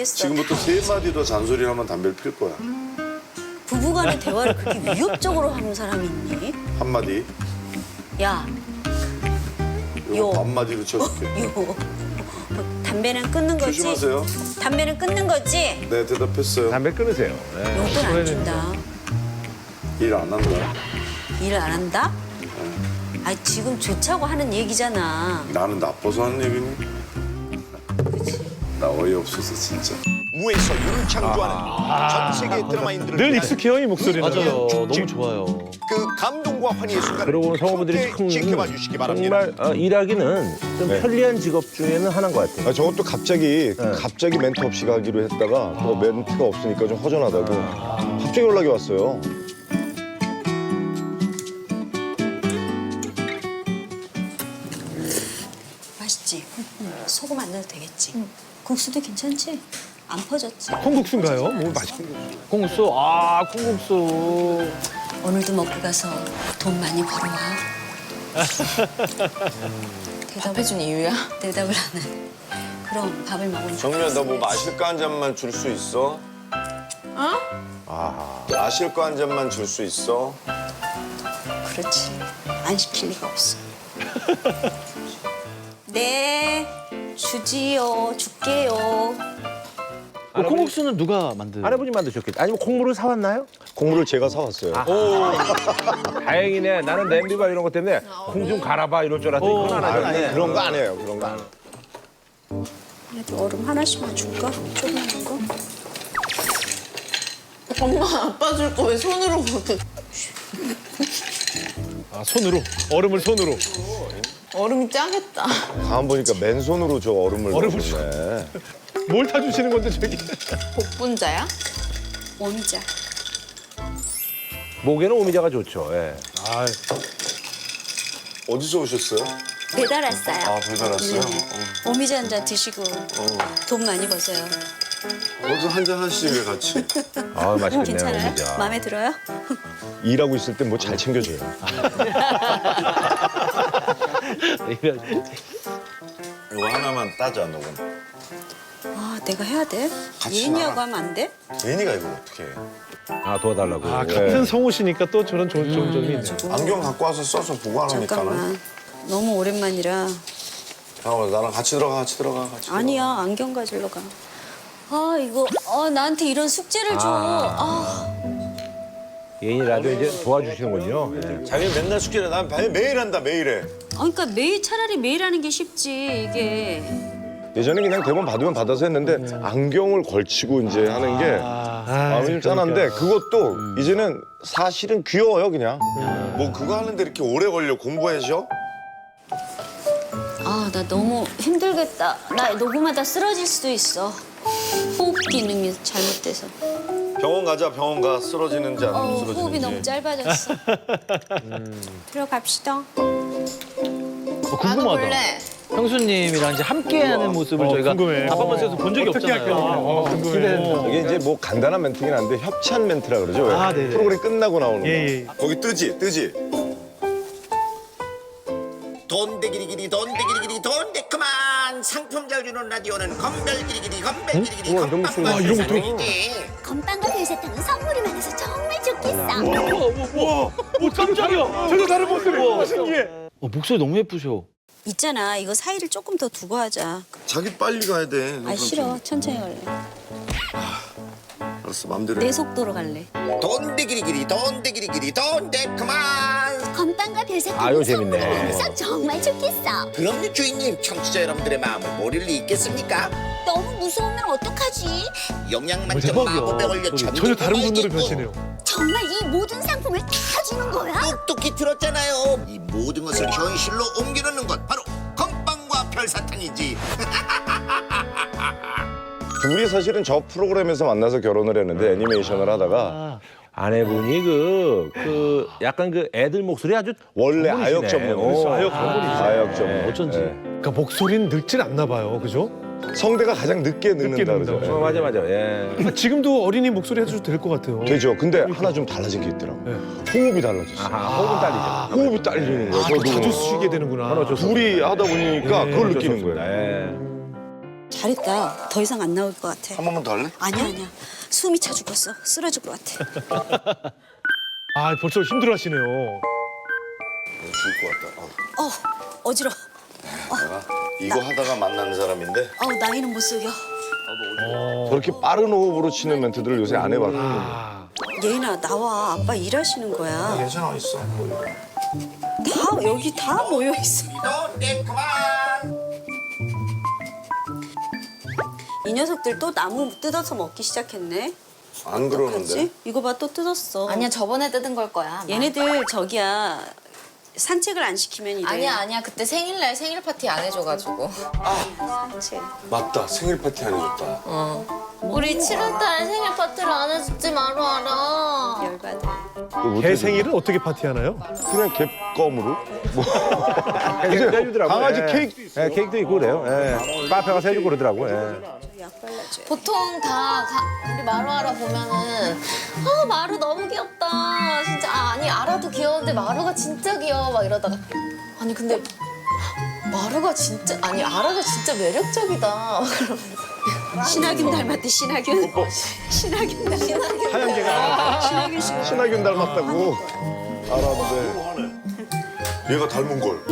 지금부터 세 마디 더 잔소리를 하면 담배를 필 거야. 부부간의 대화를 그렇게 위협적으로 하는 사람이 있니? 한마디. 야, 이거 반마디로 쳐줄게. 요. 담배는 끊는 거지? 조심하세요. 담배는 끊는 거지? 네, 대답했어요. 담배 끊으세요. 네. 용돈 안 준다. 일 안 한다. 일을 안 한다? 아, 지금 좋자고 하는 얘기잖아. 나는 나빠서 하는 얘기니? 그치? 나 어이없어서 진짜. 무에서 유를 창조하는 전 세계 드라마인들을 늘 위한 익숙해요, 이 목소리는. 맞아요. 축제. 너무 좋아요. 그 감동과 환희의 순간을 그러고 보면 성우분들이 함께 참 지켜봐 주시기 바랍니다. 정말 일하기는 좀 편리한 직업 중에는 하나인 것 같아요. 아, 저것도 갑자기 멘트 없이 가기로 했다가 또 멘트가 없으니까 좀 허전하다고 갑자기 연락이 왔어요. 맛있지? 소금 안 넣어도 되겠지? 국수도 괜찮지? 안 퍼졌지? 콩국수인가요? 뭐 맛있는 거. 콩국수, 콩국수. 오늘도 먹고 가서 돈 많이 벌어와. 밥해준 이유야? 대답을 안 해. 그럼 밥을 먹으면 정미야, 너 뭐 마실 거 한 잔만 줄 수 있어? 마실 거 한 잔만 줄 수 있어? 그렇지. 안 시킬 리가 없어. 네, 주지요. 줄게요. 콩국수는 누가 만든? 아내분이 만드셨겠죠. 아니면 콩물을 사왔나요? 콩물을 제가 사왔어요. 다행이네. 나는 냄비가 이런 것 때문에 콩 좀 갈아봐 이럴 줄 알았더니 그건 안 하셨네. 그런 거 안 해요. 그런 거 안 해요. 그래도 얼음 하나씩만 줄까? 조그만 거? 엄마 아빠 줄 거 왜 손으로 그렇게 아, 손으로. 얼음을 손으로. 얼음이 짜겠다. 가만 보니까 맨손으로 저 얼음을 넣었네. 뭘 타주시는 건데, 저기. 복분자야? 오미자. 목에는 오미자가 좋죠. 예. 아, 어디서 오셨어요? 배달 왔어요. 아, 배달 왔어요? 오미자 한 잔 드시고 돈 많이 버세요. 너도 한 잔 하시지, 왜 같이? 아 맛있겠네요. 괜찮아요? 오미자. 마음에 들어요? 일하고 있을 때 뭐 잘 챙겨줘요. 이거 하나만 따자, 너는. 아, 내가 해야 돼? 같이 예인이하고 나가. 하면 안 돼? 예인이가 이걸 어떻게 해? 아 도와달라고. 아, 예. 같은 성우시니까 또 저런 좋은 점이 있네요. 안경 갖고 와서 써서 보관하니까는. 잠깐만. 너무 오랜만이라. 잠깐만, 나랑 같이 들어가, 같이 들어가, 같이 아니야, 안경 가지러 가. 아, 이거 나한테 이런 숙제를 줘. 예인이 라디오 이제 도와주시는군요. 예. 들어가. 자기 맨날 숙제를 난 매일 한다, 매일 해. 그러니까 차라리 매일 하는 게 쉽지, 이게. 예전에 그냥 대본 받으면 받아서 했는데 안경을 걸치고 이제 하는 게 마음이 좀 짠한데 그것도 이제는 사실은 귀여워요, 그냥. 뭐 그거 하는데 이렇게 오래 걸려, 공부하셔? 아, 나 너무 힘들겠다. 나 녹음하다 쓰러질 수도 있어. 호흡 기능이 잘못돼서. 병원 가자, 병원 가. 쓰러지는지 안 쓰러지는지. 호흡이 너무 짧아졌어. 들어갑시다. 나도 궁금하다. 볼래. 형수님이랑 이제 함께하는 모습을 저희가 궁금해. 밥한번에서 본 적이 어떻게 없잖아요. 할까요? 궁금해. 이게 이제 뭐 간단한 멘트긴 한데 협찬 멘트라 그러죠. 왜? 아, 네네. 프로그램 끝나고 나오는 거. 예, 예. 거기 뜨지, 뜨지. 돈대기리기리 돈대기리기리 돈대그만 상품 잘 주는 라디오는 건별기리기리 건별기리기리 우와, 이런 거 있어요. 아, 이런 것도 건빵과 별사탕은 선물이 많아서 정말 좋겠어. 와, 깜짝이야. 전혀 다른 모습이 신기해. 목소리 너무 예쁘셔. 있잖아, 이거 사이를 조금 더 두고 하자. 자기 빨리 가야 돼. 아, 싫어. 천천히 갈래. 알았어, 맘대로 내 해. 속도로 갈래. 돈대기리기리 돈대기리기리 돈대그만 건빵과 아유, 별사탕은 재밌네. 선물이 많아서 정말 좋겠어. 그럼요 주인님 청취자 여러분들의 마음을 모를 리 있겠습니까? 너무 무서우면 어떡하지? 영양 만점 대박이야. 마법에 걸려 전혀 다른 분으로 변신해요. 정말 이 모든 상품을 다 주는 거야? 똑똑히 들었잖아요. 이 모든 것을 현실로 옮겨놓는 것 바로 건빵과 별사탕이지. 둘이 사실은 저 프로그램에서 만나서 결혼을 했는데 애니메이션을 하다가 아내분이 그 약간 그 애들 목소리 아주 원래 전문이시네. 아역 전문이었어요. 아역 전문이죠. 아역 전문. 어쩐지. 그러니까 목소리는 늙진 않나 봐요, 그죠? 성대가 가장 늦게 늙는다 늙는다고. 그러죠. 맞아. 예. 아, 지금도 어린이 목소리 해줘도 될 것 같아요. 되죠. 근데 하나 좀 달라진 게 있더라고. 네. 호흡이 달라졌어. 아하, 호흡은 딸리죠. 호흡이 딸리는 거예요. 또 자주 쓰시게 되는구나. 둘이 하다 보니까 예, 그걸 어쩔 수 느끼는 없습니다. 거예요. 예. 잘했다. 더 이상 안 나올 것 같아. 한 번만 더 할래? 아니야. 숨이 차 죽었어. 쓰러질 것 같아. 아, 벌써 힘들어하시네요. 죽을 것 같다. 어지러. 내가 이거 하다가 만난 사람인데 나이는 못 속여. 저렇게 빠른 호흡으로 치는 멘트들을 요새 안 해봤거든요. 아, 예인아 나와. 아빠 일하시는 거야. 괜찮아 있어. 다 여기 다 모여 있어. 네, 그만. 이 녀석들 또 나무 뜯어서 먹기 시작했네. 안 그러는데. 그렇지? 이거 봐 또 뜯었어. 아니야 저번에 뜯은 걸 거야. 아마. 얘네들 저기야 산책을 안 시키면 이래. 아니야 그때 생일날 생일 파티 안 해줘가지고. 산책. 맞다. 생일 파티 안 해줬다. 우리 7월달 생일 파티를 안 해줬지 마루 알아. 열받아. 개 생일은 어떻게 파티하나요? 그냥 갯껌으로. 해주더라고. 뭐 강아지 케이크도 있어요. 네, 케이크도 있고 그래요. 예. 카페 가서 해주고 그러더라고. 예. 약 발라줘. 보통 우리 마루 알아 보면은 마루 너무 귀엽다 진짜 아니 알아도 귀여운데 마루가 진짜 귀여워 막 이러다가 아니 근데 마루가 진짜 아니 알아가 진짜 매력적이다 신하균 닮았대 신하균. 신하균 닮았대. 하얀 개가 신하균 씨가. 신하균 닮았다고. 알았는데. 하네. 얘가 닮은 걸.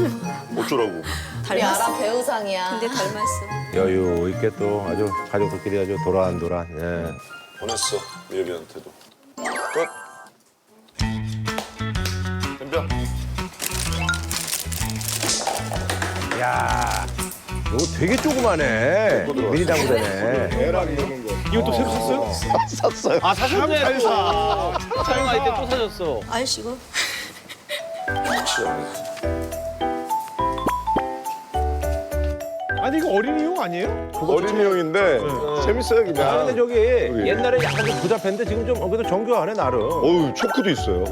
어쩌라고. 우리 알아 배우상이야 근데 닮았어. 여유 있게 또 아주 가족들끼리 아주 도란도란. 예. 보냈어. 미애비한테도. 끝. 덤벼. 야, 이거 되게 조그마네. 미니 당구대네. 애랑 이러는 거. 이것도 새로 샀어요? 샀어요. 아 사셨네 또. 사용할 때 또 사셨어. 아이씨고. 아니, 이거 어린이용 아니에요? 어린이용인데 재밌어요 아, 그냥. 근데 저기 우리. 옛날에 약간 좀 보잡했는데 지금 좀 그래도 정교하네 나름. 어우 초크도 있어요.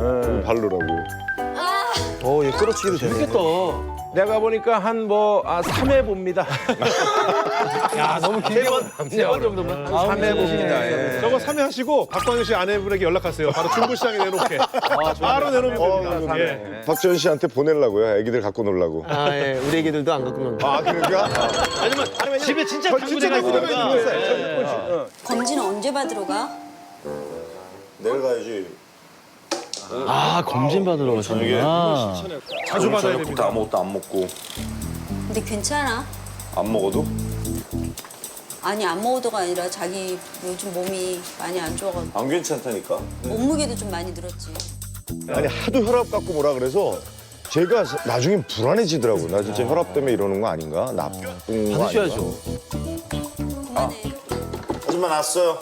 바르라고. 얘 끌어치기도 재밌겠다. 내가 보니까 한 3회 봅니다. 야 너무 길게 세번 정도만. 3회 봅니다. 예. 저거 3회 하시고 박광현 씨 아내분에게 연락하세요. 바로 중고시장에 내놓게. 바로 내놓으면 됩니다. 예. 박지원 씨한테 보내려고요. 애기들 갖고 놀라고. 예. 우리 애기들도 안 갖고 논다. 아 그러니까? 아니면 집에 진짜 당구대가 있으니까. 검진은 언제 받으러 가? 내일 가야지. 아 검진 받으러 가시는구나. 자주 받아야 저녁부터 됩니다. 아무것도 안 먹고 근데 괜찮아? 안 먹어도 아니 안 먹어도가 아니라 자기 요즘 몸이 많이 안 좋아가지고 안 괜찮다니까. 몸무게도 좀 많이 늘었지. 아니 하도 혈압 갖고 뭐라 그래서 제가 나중에 불안해지더라고. 나 진짜 혈압 때문에 이러는 거 아닌가? 나쁜 거 아닌가? 받으셔야죠. 그만해. 아줌마 났어요.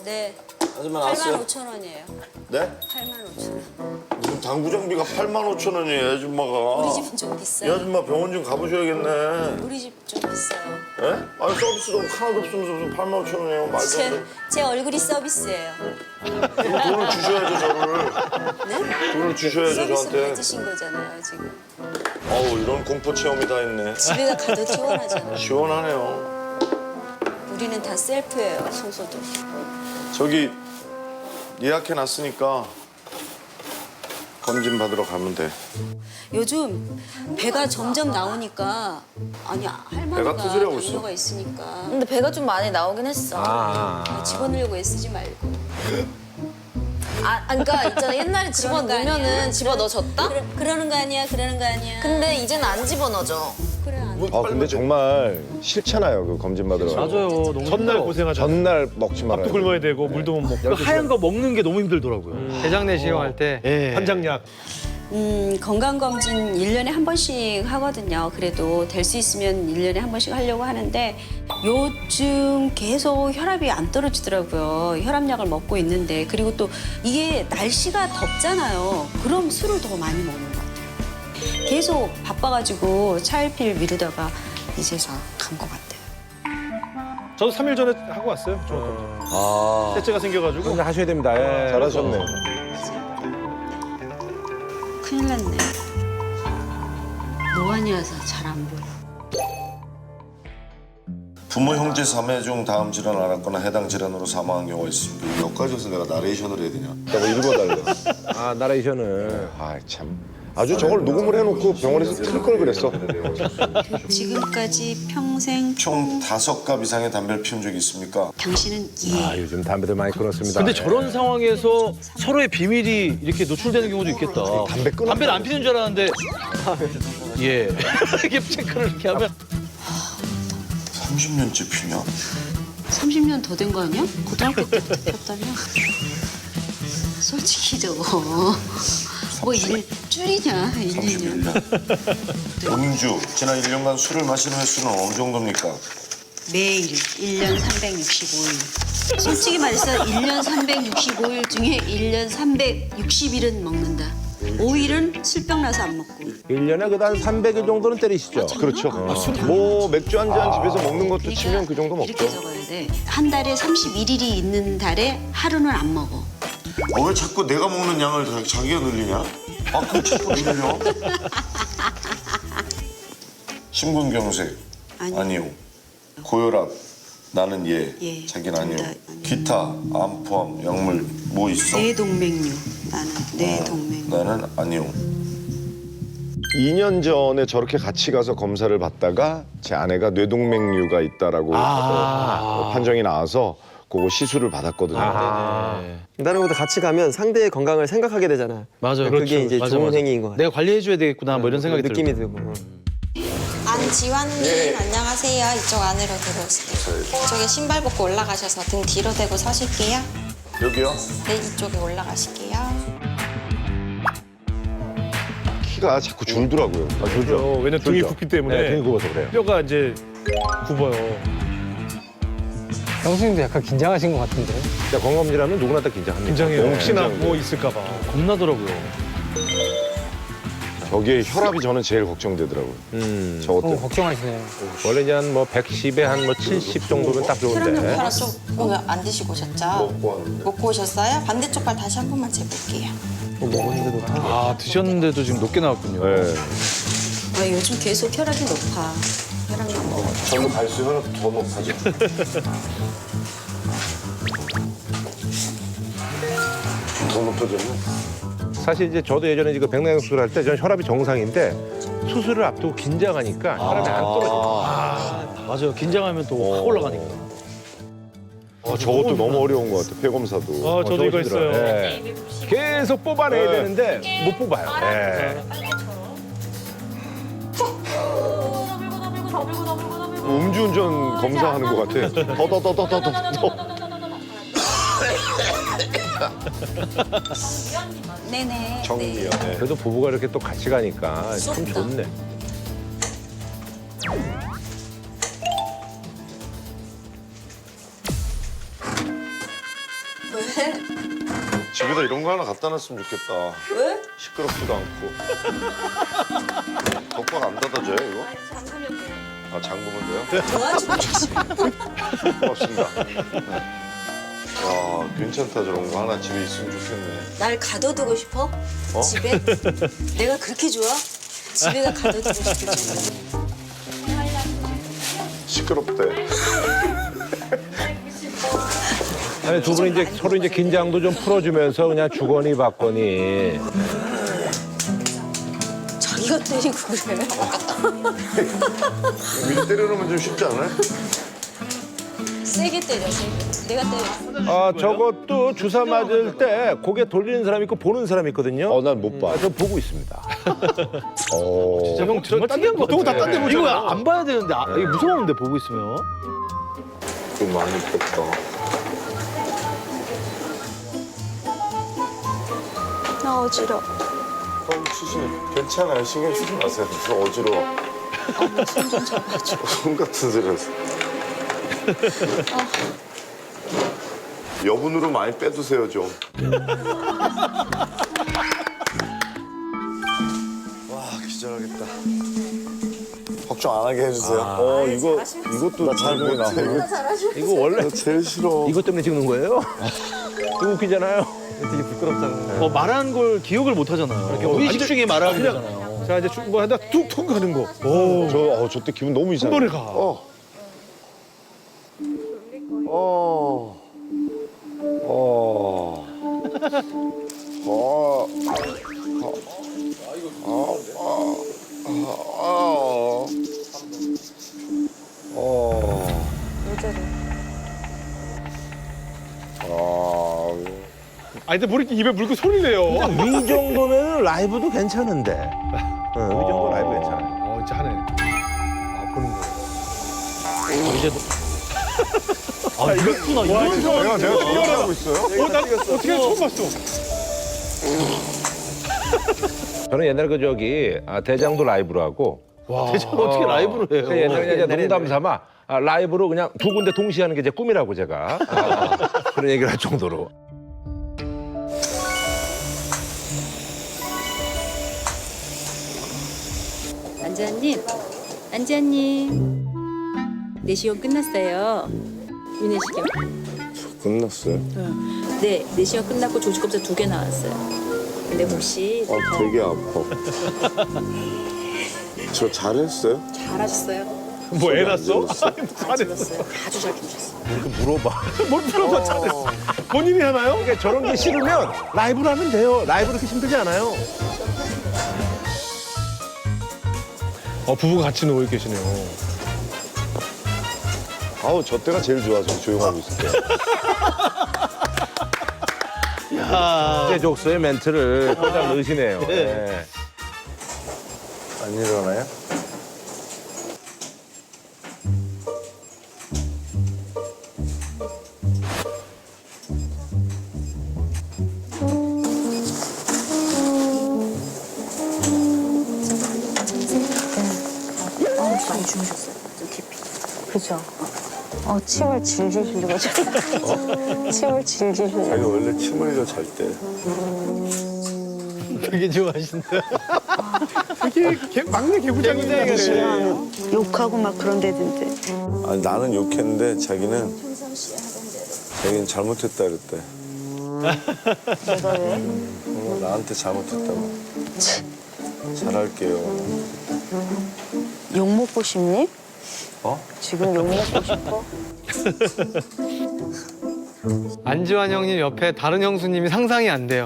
네. 아줌마 났어요. 85,000원이에요. 네? 85,000원. 무슨 당구 장비가 85,000원이에요, 아줌마가. 우리 집은 좀 이 비싸요. 아줌마 병원 좀 가보셔야겠네. 우리 집 좀 비싸요. 예? 아니 서비스도 하나도 없으면서 무슨 85,000원이에요. 말도 안 돼. 제 얼굴이 서비스예요. 그럼 돈을 주셔야죠, 저를. 네? 돈을 주셔야죠, 서비스 저한테. 받으신 거잖아요 지금. 어우, 이런 공포 체험이 다 있네. 집에 가도 시원하잖아. 시원하네요. 우리는 다 셀프예요 청소도. 저기 예약해놨으니까 검진 받으러 가면 돼. 요즘 배가 점점 나오니까 아니 할머니가 배가 투수려고 있어. 당뇨가 있으니까 근데 배가 좀 많이 나오긴 했어 집어넣으려고 애쓰지 말고. 그러니까 있잖아 옛날에 집어넣으면은 집어넣어줬다? 그러는 거 아니야 그러는 거 아니야. 근데 이제는 안 집어넣어줘 그래 안. 아 근데 정말 싫잖아요. 그 검진 받으러. 맞아요. 너무 전날 힘들어. 고생하잖아. 전날 먹지 말아요. 밥도 굶어야 되고 물도 못 먹고. 그 하얀 거 먹는 게 너무 힘들더라고요. 대장 내시경 할 때. 예. 한장약. 건강검진 1년에 한 번씩 하거든요. 그래도 될 수 있으면 1년에 한 번씩 하려고 하는데 요즘 계속 혈압이 안 떨어지더라고요. 혈압약을 먹고 있는데 그리고 또 이게 날씨가 덥잖아요. 그럼 술을 더 많이 먹는 것 같아요. 계속 바빠가지고 차일피일 미루다가 이제서 간 것 같아요. 저도 3일 전에 하고 왔어요. 종합검진. 아, 셋째가 생겨가지고. 근데 하셔야 됩니다. 예. 잘하셨네. 큰일 났네. 노안이라서 잘 안 보여. 부모 형제 3회 중 다음 질환 알았거나 해당 질환으로 사망한 경우가 있습니다. 여기까지 해서 내가 나레이션을 해야 되냐? 내가 읽어달래. 아, 나레이션을. 아 참. 아주 저걸 녹음을 해놓고 병원에서 틀 걸 그랬어. 지금까지 평생 총 5갑 이상의 담배를 피운 적이 있습니까? 당신은 아, 요즘 담배들 많이 끊었습니다. 근데 저런 상황에서 서로의 비밀이 이렇게 노출되는 경우도 있겠다. 담배 끊어. 담배를 안 피는 줄 알았는데 예 이렇게 체크를 이렇게 하면 30년째 피냐? 30년 더 된 거 아니야? 고등학교 때부터 폈다며? 솔직히 저거 뭐 일 줄이냐 1, 2년 31년. 음주, 지난 1년간 술을 마시는 횟수는 어느 정도입니까? 매일 1년 365일 솔직히 말해서 1년 365일 중에 1년 360일은 먹는다 5일은 술병 나서 안 먹고 1년에 그한 300일 정도는 때리시죠. 그렇죠. 뭐 맥주 한 잔 집에서 먹는 것도 치면 그 정도 이렇게 먹죠. 적어야 돼. 한 달에 31일이 있는 달에 하루는 안 먹어. 왜 자꾸 내가 먹는 양을 자기가 늘리냐? 아, 그럼 자꾸 늘려. 심근경색, 아니요. 고혈압, 나는 예, 예, 자기는 아니요. 둘 다 아니요. 기타, 암 포함, 약물 뭐 있어? 뇌동맥류. 나는 뇌동맥류. 나는 아니요. 2년 전에 저렇게 같이 가서 검사를 받다가 제 아내가 뇌동맥류가 있다라고 판정이 나와서 그거 시술을 받았거든요. 다른 것도 같이 가면 상대의 건강을 생각하게 되잖아. 맞아요. 그게 이제 좋은 행위인 것 같아. 내가 관리해줘야 되겠구나 뭐 이런 생각이 느낌이 들고. 들고. 안지환님 안녕하세요. 이쪽 안으로 들어오세요. 이쪽에 신발 벗고 올라가셔서 등 뒤로 대고 서실게요. 여기요? 네, 이쪽에 올라가실게요. 키가 자꾸 줄더라고요. 그렇죠. 왜냐면 등이 굽기 때문에 네, 등이 굽어서 그래요. 뼈가 이제 굽어요. 형수님도 약간 긴장하신 것 같은데. 진짜 건강검진하면 누구나 다 긴장합니다. 긴장해요. 너무 혹시나 긴장돼요. 뭐 있을까 봐. 겁나더라고요. 저게 혈압이 저는 제일 걱정되더라고요. 저것 때문에. 걱정하시네요. 원래 이제 한 뭐 110에 한 뭐 70 정도면 딱 좋은데. 하나 쪽 오늘 안 드시고 오셨죠? 먹고 오셨어요? 반대쪽 발 다시 한 번만 재볼게요. 먹었는데도 다. 아 드셨는데도 지금 높게 나왔군요. 네. 아, 요즘 계속 혈압이 높아. 혈압만 먹어. 저도 갈수록 혈압 더 높아져. 더 높아졌네. 사실 이제 저도 예전에 이거 백내장 수술할 때 전 혈압이 정상인데 수술을 앞두고 긴장하니까 혈압이 안 떨어져요. 맞아요. 긴장하면 또 확 올라가니까. 저것도 너무 어려운 것 같아요. 폐 검사도. 아, 저도 이거 있어요. 네. 계속 뽑아내야 되는데 못 뽑아요. 네. 음주운전 검사하는 것 같아. 더더더더더더. 네네. 정리요. 네. 그래도 부부가 이렇게 또 같이 가니까 참 좋네. 집에다 이런 거 하나 갖다 놨으면 좋겠다. 왜? 시끄럽지도 않고. 덕박 안 닫아줘요, 이거? 아, 잠그면 돼요? 고맙습니다. 야, 괜찮다, 저런 거 하나 집에 있으면 좋겠네. 날 가둬두고 싶어? 집에? 내가 그렇게 좋아? 집에다 가둬두고 싶을 정도로. 시끄럽대. 아니 두 분이 이제 서로 이제 긴장도 좀 풀어주면서 그냥 주거니 받거니. 자기가 때리고 그래. 미리 때려놓으면 좀 쉽지 않아요? 세게 때려, 세게. 내가 때려. 아 저것도 주사 맞을 때 고개 돌리는 사람이 있고 보는 사람이 있거든요. 난 못 봐. 저 보고 있습니다. 진짜 형 정말 특이한 거 같아. 딴데 보잖아. 이거 안 봐야 되는데 이게 무서운데 보고 있으면. 좀 많이 뺐다. 나 어지러워. 괜찮아요. 신경 쓰지 마세요. 저 어지러워. 손좀 잡아줘. 손 같은 소리 했어. 여분으로 많이 빼두세요, 좀. 와, 기절하겠다. 걱정 안 하게 해주세요. 이것도 잘 보이나. 이거 원래 제일 싫어. 이것 때문에 찍는 거예요? 이거 웃기잖아요. 되게 부끄럽잖아. 말하는 걸 기억을 못 하잖아요. 이렇게 무의식 중에 말하게 그냥 되잖아요. 자, 이제 뭐 하다 툭툭 가는 거. 저때 기분 너무 한 이상해. 번에 가. 아니 근데 뭐 이렇게 입에 물고 소리 내요. 이 정도면 라이브도 괜찮은데. 이 정도 라이브 괜찮아요. 진짜 하네. 아 보는 거. 이제 아 이렇구나. 이런 상황이 내가 뛰어나고 있어요? 나 어떻게 처음 봤어. 저는 옛날에 그 저기 대장도 라이브로 하고 대장 어떻게 라이브로 해요? 옛날에 그냥 농담 삼아 라이브로 그냥 두 군데 동시에 하는 게 제 꿈이라고 제가 그런 얘기를 할 정도로. 안지아님, 안지아님. 내시경 끝났어요. 위내시경. 끝났어요? 네, 내시경 끝났고 조직검사 2개 나왔어요. 근데 혹시 되게 아파. 저 잘했어요? 잘하셨어요? 뭐 애 낳았어? 다 질렀어요. 아주 잘 키우셨어요. 이렇게 물어봐. 뭘 풀어봐 잘했어. 본인이 하나요? 그러니까 저런 게 싫으면 라이브로 하면 돼요. 라이브 그렇게 힘들지 않아요. 부부가 같이 누워 계시네요. 아우 저 때가 제일 좋아. 저 조용하고 있을 때. 제족소의 멘트를 꽂아 넣으시네요. 네. 안 일어나요? 많이 주무셨어요. 좀 깊이. 그죠? 침을 질질 흘리고 침을 질질 흘리고. 자기 원래 침 흘려 잘 때. 되게 좋아하신다. 되게 막내 개구장이네. 욕하고 막 그런 데던데. 아니 나는 욕했는데 자기는 잘못했다 그랬대. 내가 왜? 나한테 잘못했다고. 잘할게요. 욕 먹고 싶니? 어? 지금 욕 먹고 싶어? 안지환 형님 옆에 다른 형수님이 상상이 안 돼요.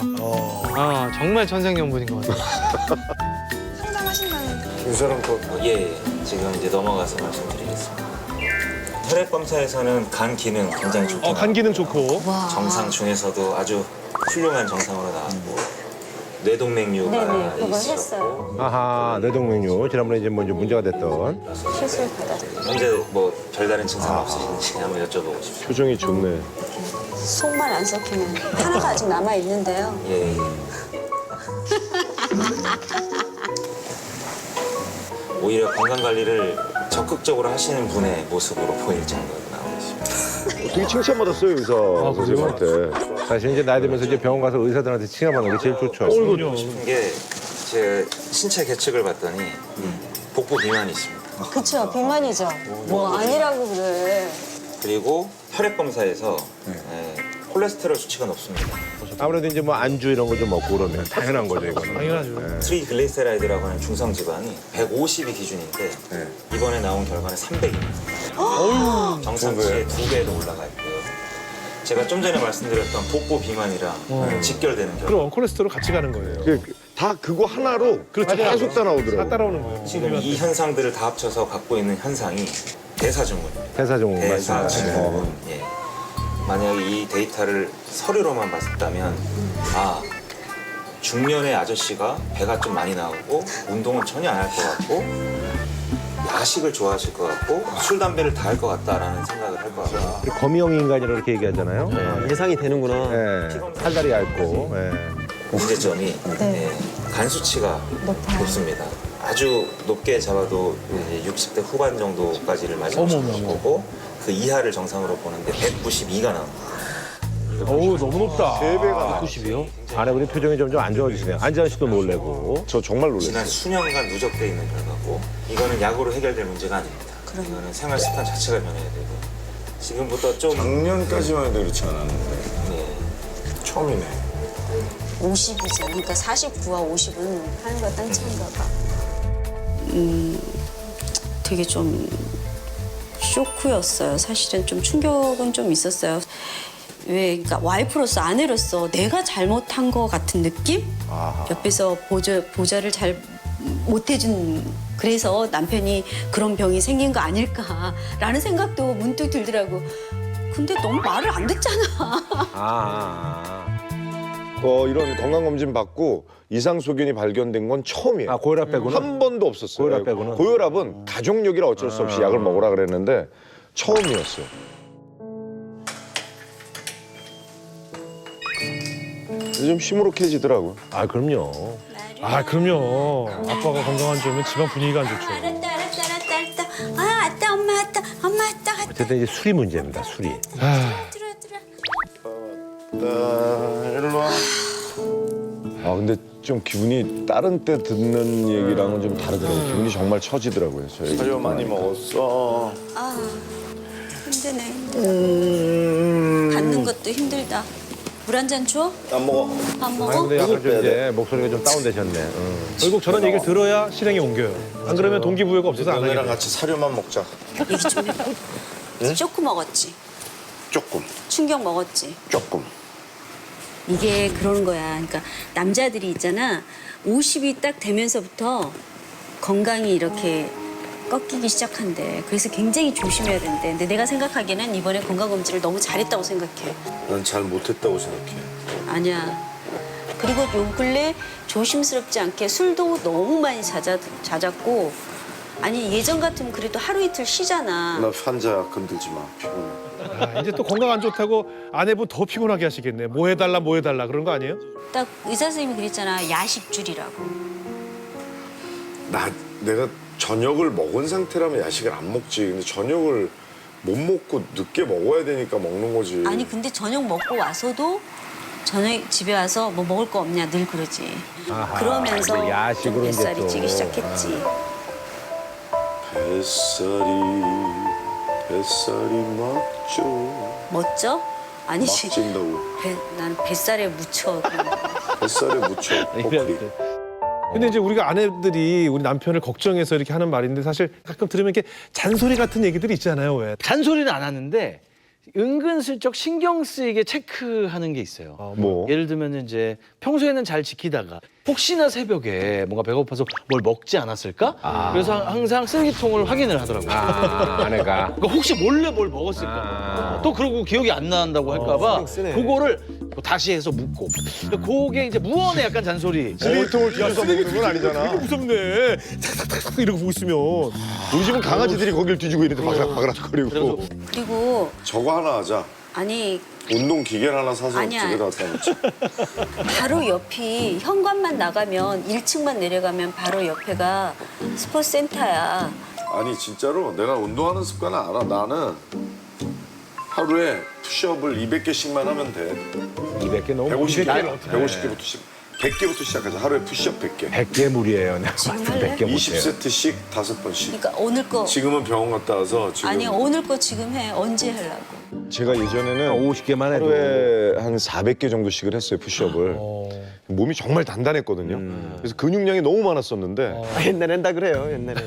정말 천생연분인 것 같아요. 이 사람 거. 예, 지금 이제 넘어가서 말씀드리겠습니다. 혈액 검사에서는 간 기능 굉장히 좋고, 간 기능 좋고. 정상 중에서도 아주 훌륭한 정상으로 나왔고, 뇌동맥류가 있었고, 아하, 뇌동맥류. 지난번에 이제 뭐 문제가 됐던. 실수를 받았어. 현재 뭐 별다른 증상 없으신지 한번 여쭤보고 싶습니다. 표정이 좋네. 속만 안 썩히면 하나가 아직 남아 있는데요. 예. 오히려 건강 관리를 적극적으로 하시는 분의 모습으로 보일 정도로 나오고 있습니다. 되게 칭찬받았어요 의사 선생님한테. 사실 이제 나이 들면서 이제 병원 가서 의사들한테 칭찬받는 게 제일 좋죠. 싶은 게 제 신체 계측을 봤더니 복부 비만이 있습니다. 그쵸, 비만이죠. 뭐 아니라고 그래. 그리고 혈액 검사에서 콜레스테롤 수치가 높습니다. 아무래도 이제 뭐 안주 이런 거 좀 먹고 그러면 당연한 거죠, 이거는. 당연하죠. 트리글리세라이드라고 하는 중성 지방이 150이 기준인데 이번에 나온 결과는 300입니다. 정상치의 2배도 올라가 있고요. 제가 좀 전에 말씀드렸던 복부 비만이랑 직결되는 결과. 그럼 콜레스테롤 같이 가는 거예요. 다 그거 하나로 그렇죠. 계속 다 나오더라고요. 다 따라오는 거예요. 지금 이 현상들을 다 합쳐서 갖고 있는 현상이 대사증후군입니다. 대사증후군 대사증후군. 예. 만약에 이 데이터를 서류로만 봤다면 중년의 아저씨가 배가 좀 많이 나오고 운동은 전혀 안 할 것 같고 야식을 좋아하실 것 같고 술, 담배를 다 할 것 같다라는 생각을 할 것 같고 거미형 인간이라고 이렇게 얘기하잖아요. 예상이 되는구나. 네. 팔다리 얇고. 네. 문제점이 간 수치가 높습니다. 아주 높게 잡아도 이제 60대 후반 정도까지를 말씀하시는 거고 그 이하를 정상으로 보는데 192가 나옵니다. 어우 너무 높다. 3배가 90이요? 아내분이 표정이 점점 안 좋아지시네요. 안지환 씨도 놀래고. 저 정말 놀랐어요. 지난 수년간 누적돼 있는 결과고 이거는 약으로 해결될 문제가 아닙니다. 이거는 생활 습관 자체가 변해야 되고 지금부터 좀 작년까지만 해도 그렇지 않았는데 처음이네. 50이죠. 그러니까 49와 50은 하늘과 땅 차이인가 봐. 되게 좀 쇼크였어요. 사실은 좀 충격은 좀 있었어요. 그러니까 와이프로서 아내로서 내가 잘못한 것 같은 느낌? 옆에서 보좌를 잘 못해준 그래서 남편이 그런 병이 생긴 거 아닐까라는 생각도 문득 들더라고. 근데 너무 말을 안 듣잖아. 이런 건강검진 받고 이상 소견이 발견된 건 처음이에요. 아, 고혈압 빼고는? 한 번도 없었어요. 고혈압 빼고는? 고혈압은 가족력이라 어쩔 수 없이 약을 먹으라 그랬는데 처음이었어요. 좀 시무룩해지더라고요. 아, 그럼요. 아 그럼요. 아빠가 건강 안 좋으면 집안 분위기가 안 좋죠. 알았다 알았다 알았다 알았다. 아 왔다 엄마 왔다 엄마 왔다 왔다. 어쨌든 이제 술이 문제입니다, 술이. 들어 들어. 일로 와. 아 근데 좀 기분이 다른 때 듣는 얘기랑은 좀 다르더라고요. 기분이 정말 처지더라고요. 저희 사료 많이 먹었어. 아 힘드네 힘들어. 갖는 것도 힘들다. 물 한 잔 줘? 안 먹어. 안 아, 먹어? 근데 약간 좀 이제 목소리가 좀 다운되셨네. 응. 결국 저런 얘기를 들어야 실행에 옮겨요. 안 그러면 동기부여가 없어서 안 하게 너네랑 돼요. 같이 사료만 먹자. 얘기 좀 해. 쪼꾸 먹었지. 조금. 충격 먹었지. 조금. 이게 그런 거야. 그러니까 남자들이 있잖아. 50이 딱 되면서부터 건강이 이렇게 꺾이기 시작한대. 그래서 굉장히 조심해야 된대. 근데 내가 생각하기에는 이번에 건강검진을 너무 잘했다고 생각해. 난 잘 못했다고 생각해. 아니야. 그리고 요 근래 조심스럽지 않게 술도 너무 많이 잦았고 아니 예전 같으면 그래도 하루 이틀 쉬잖아. 나 환자 건들지 마. 피곤해. 아, 이제 또 건강 안 좋다고 아내분 더 피곤하게 하시겠네. 뭐 해달라 그런 거 아니에요? 딱 의사 선생님이 그랬잖아. 야식줄이라고. 내가 저녁을 먹은 상태라면 야식을 안 먹지. 근데 저녁을 못 먹고 늦게 먹어야 되니까 먹는 거지. 아니 근데 저녁 먹고 와서도 저녁 집에 와서 뭐 먹을 거 없냐 늘 그러지. 아하, 그러면서 이제 야식으로 좀 이제 뱃살이 또. 찌기 시작했지. 뱃살이 맞죠. 멋져? 아니지. 막 찐다고. 난 뱃살에 묻혀. 뱃살에 묻혀. 코끼리. 근데 이제 우리가 아내들이 우리 남편을 걱정해서 이렇게 하는 말인데 사실 가끔 들으면 이렇게 잔소리 같은 얘기들이 있잖아요. 왜? 잔소리는 안 하는데 은근슬쩍 신경 쓰이게 체크하는 게 있어요. 뭐? 예를 들면 이제 평소에는 잘 지키다가 혹시나 새벽에 뭔가 배고파서 뭘 먹지 않았을까? 그래서 항상 쓰레기통을 확인을 하더라고요. 아내가. 그러니까 혹시 몰래 뭘 먹었을까? 또 그러고 기억이 안 난다고 할까봐 그거를 다시 해서 묻고. 그게 이제 무언의 약간 잔소리. 쓰레기통을 뒤져서 먹는 건 아니잖아. 되게 무섭네. 탁탁탁탁 이러고 보고 있으면. 우리 집은 강아지들이 거길 뒤지고 있는데 바그락바그락거리고. 그리고 저거 하나 하자. 아니 운동 기계를 하나 사서 아니야. 집에다 갖다 놓자. 바로 옆이 현관만 나가면 1층만 내려가면 바로 옆에가 스포츠 센터야. 아니 진짜로 내가 운동하는 습관을 알아. 나는 하루에 푸시업을 200개씩만 하면 돼. 200개 너무 150개부터 100개부터 시작하자. 하루에 푸시업 100개. 100개 무리예요. 내가 지금 봤을 때 할래? 100개 못해요. 20세트씩 5번씩. 그러니까 오늘 거 지금은 병원 갔다 와서 지금 아니 오늘 거 지금 해. 언제 하려고? 제가 예전에는 50개만 해도. 하루에 한 400개 정도씩을 했어요, 푸시업을. 몸이 정말 단단했거든요. 그래서 근육량이 너무 많았었는데 옛날엔 다 그래요. 옛날엔.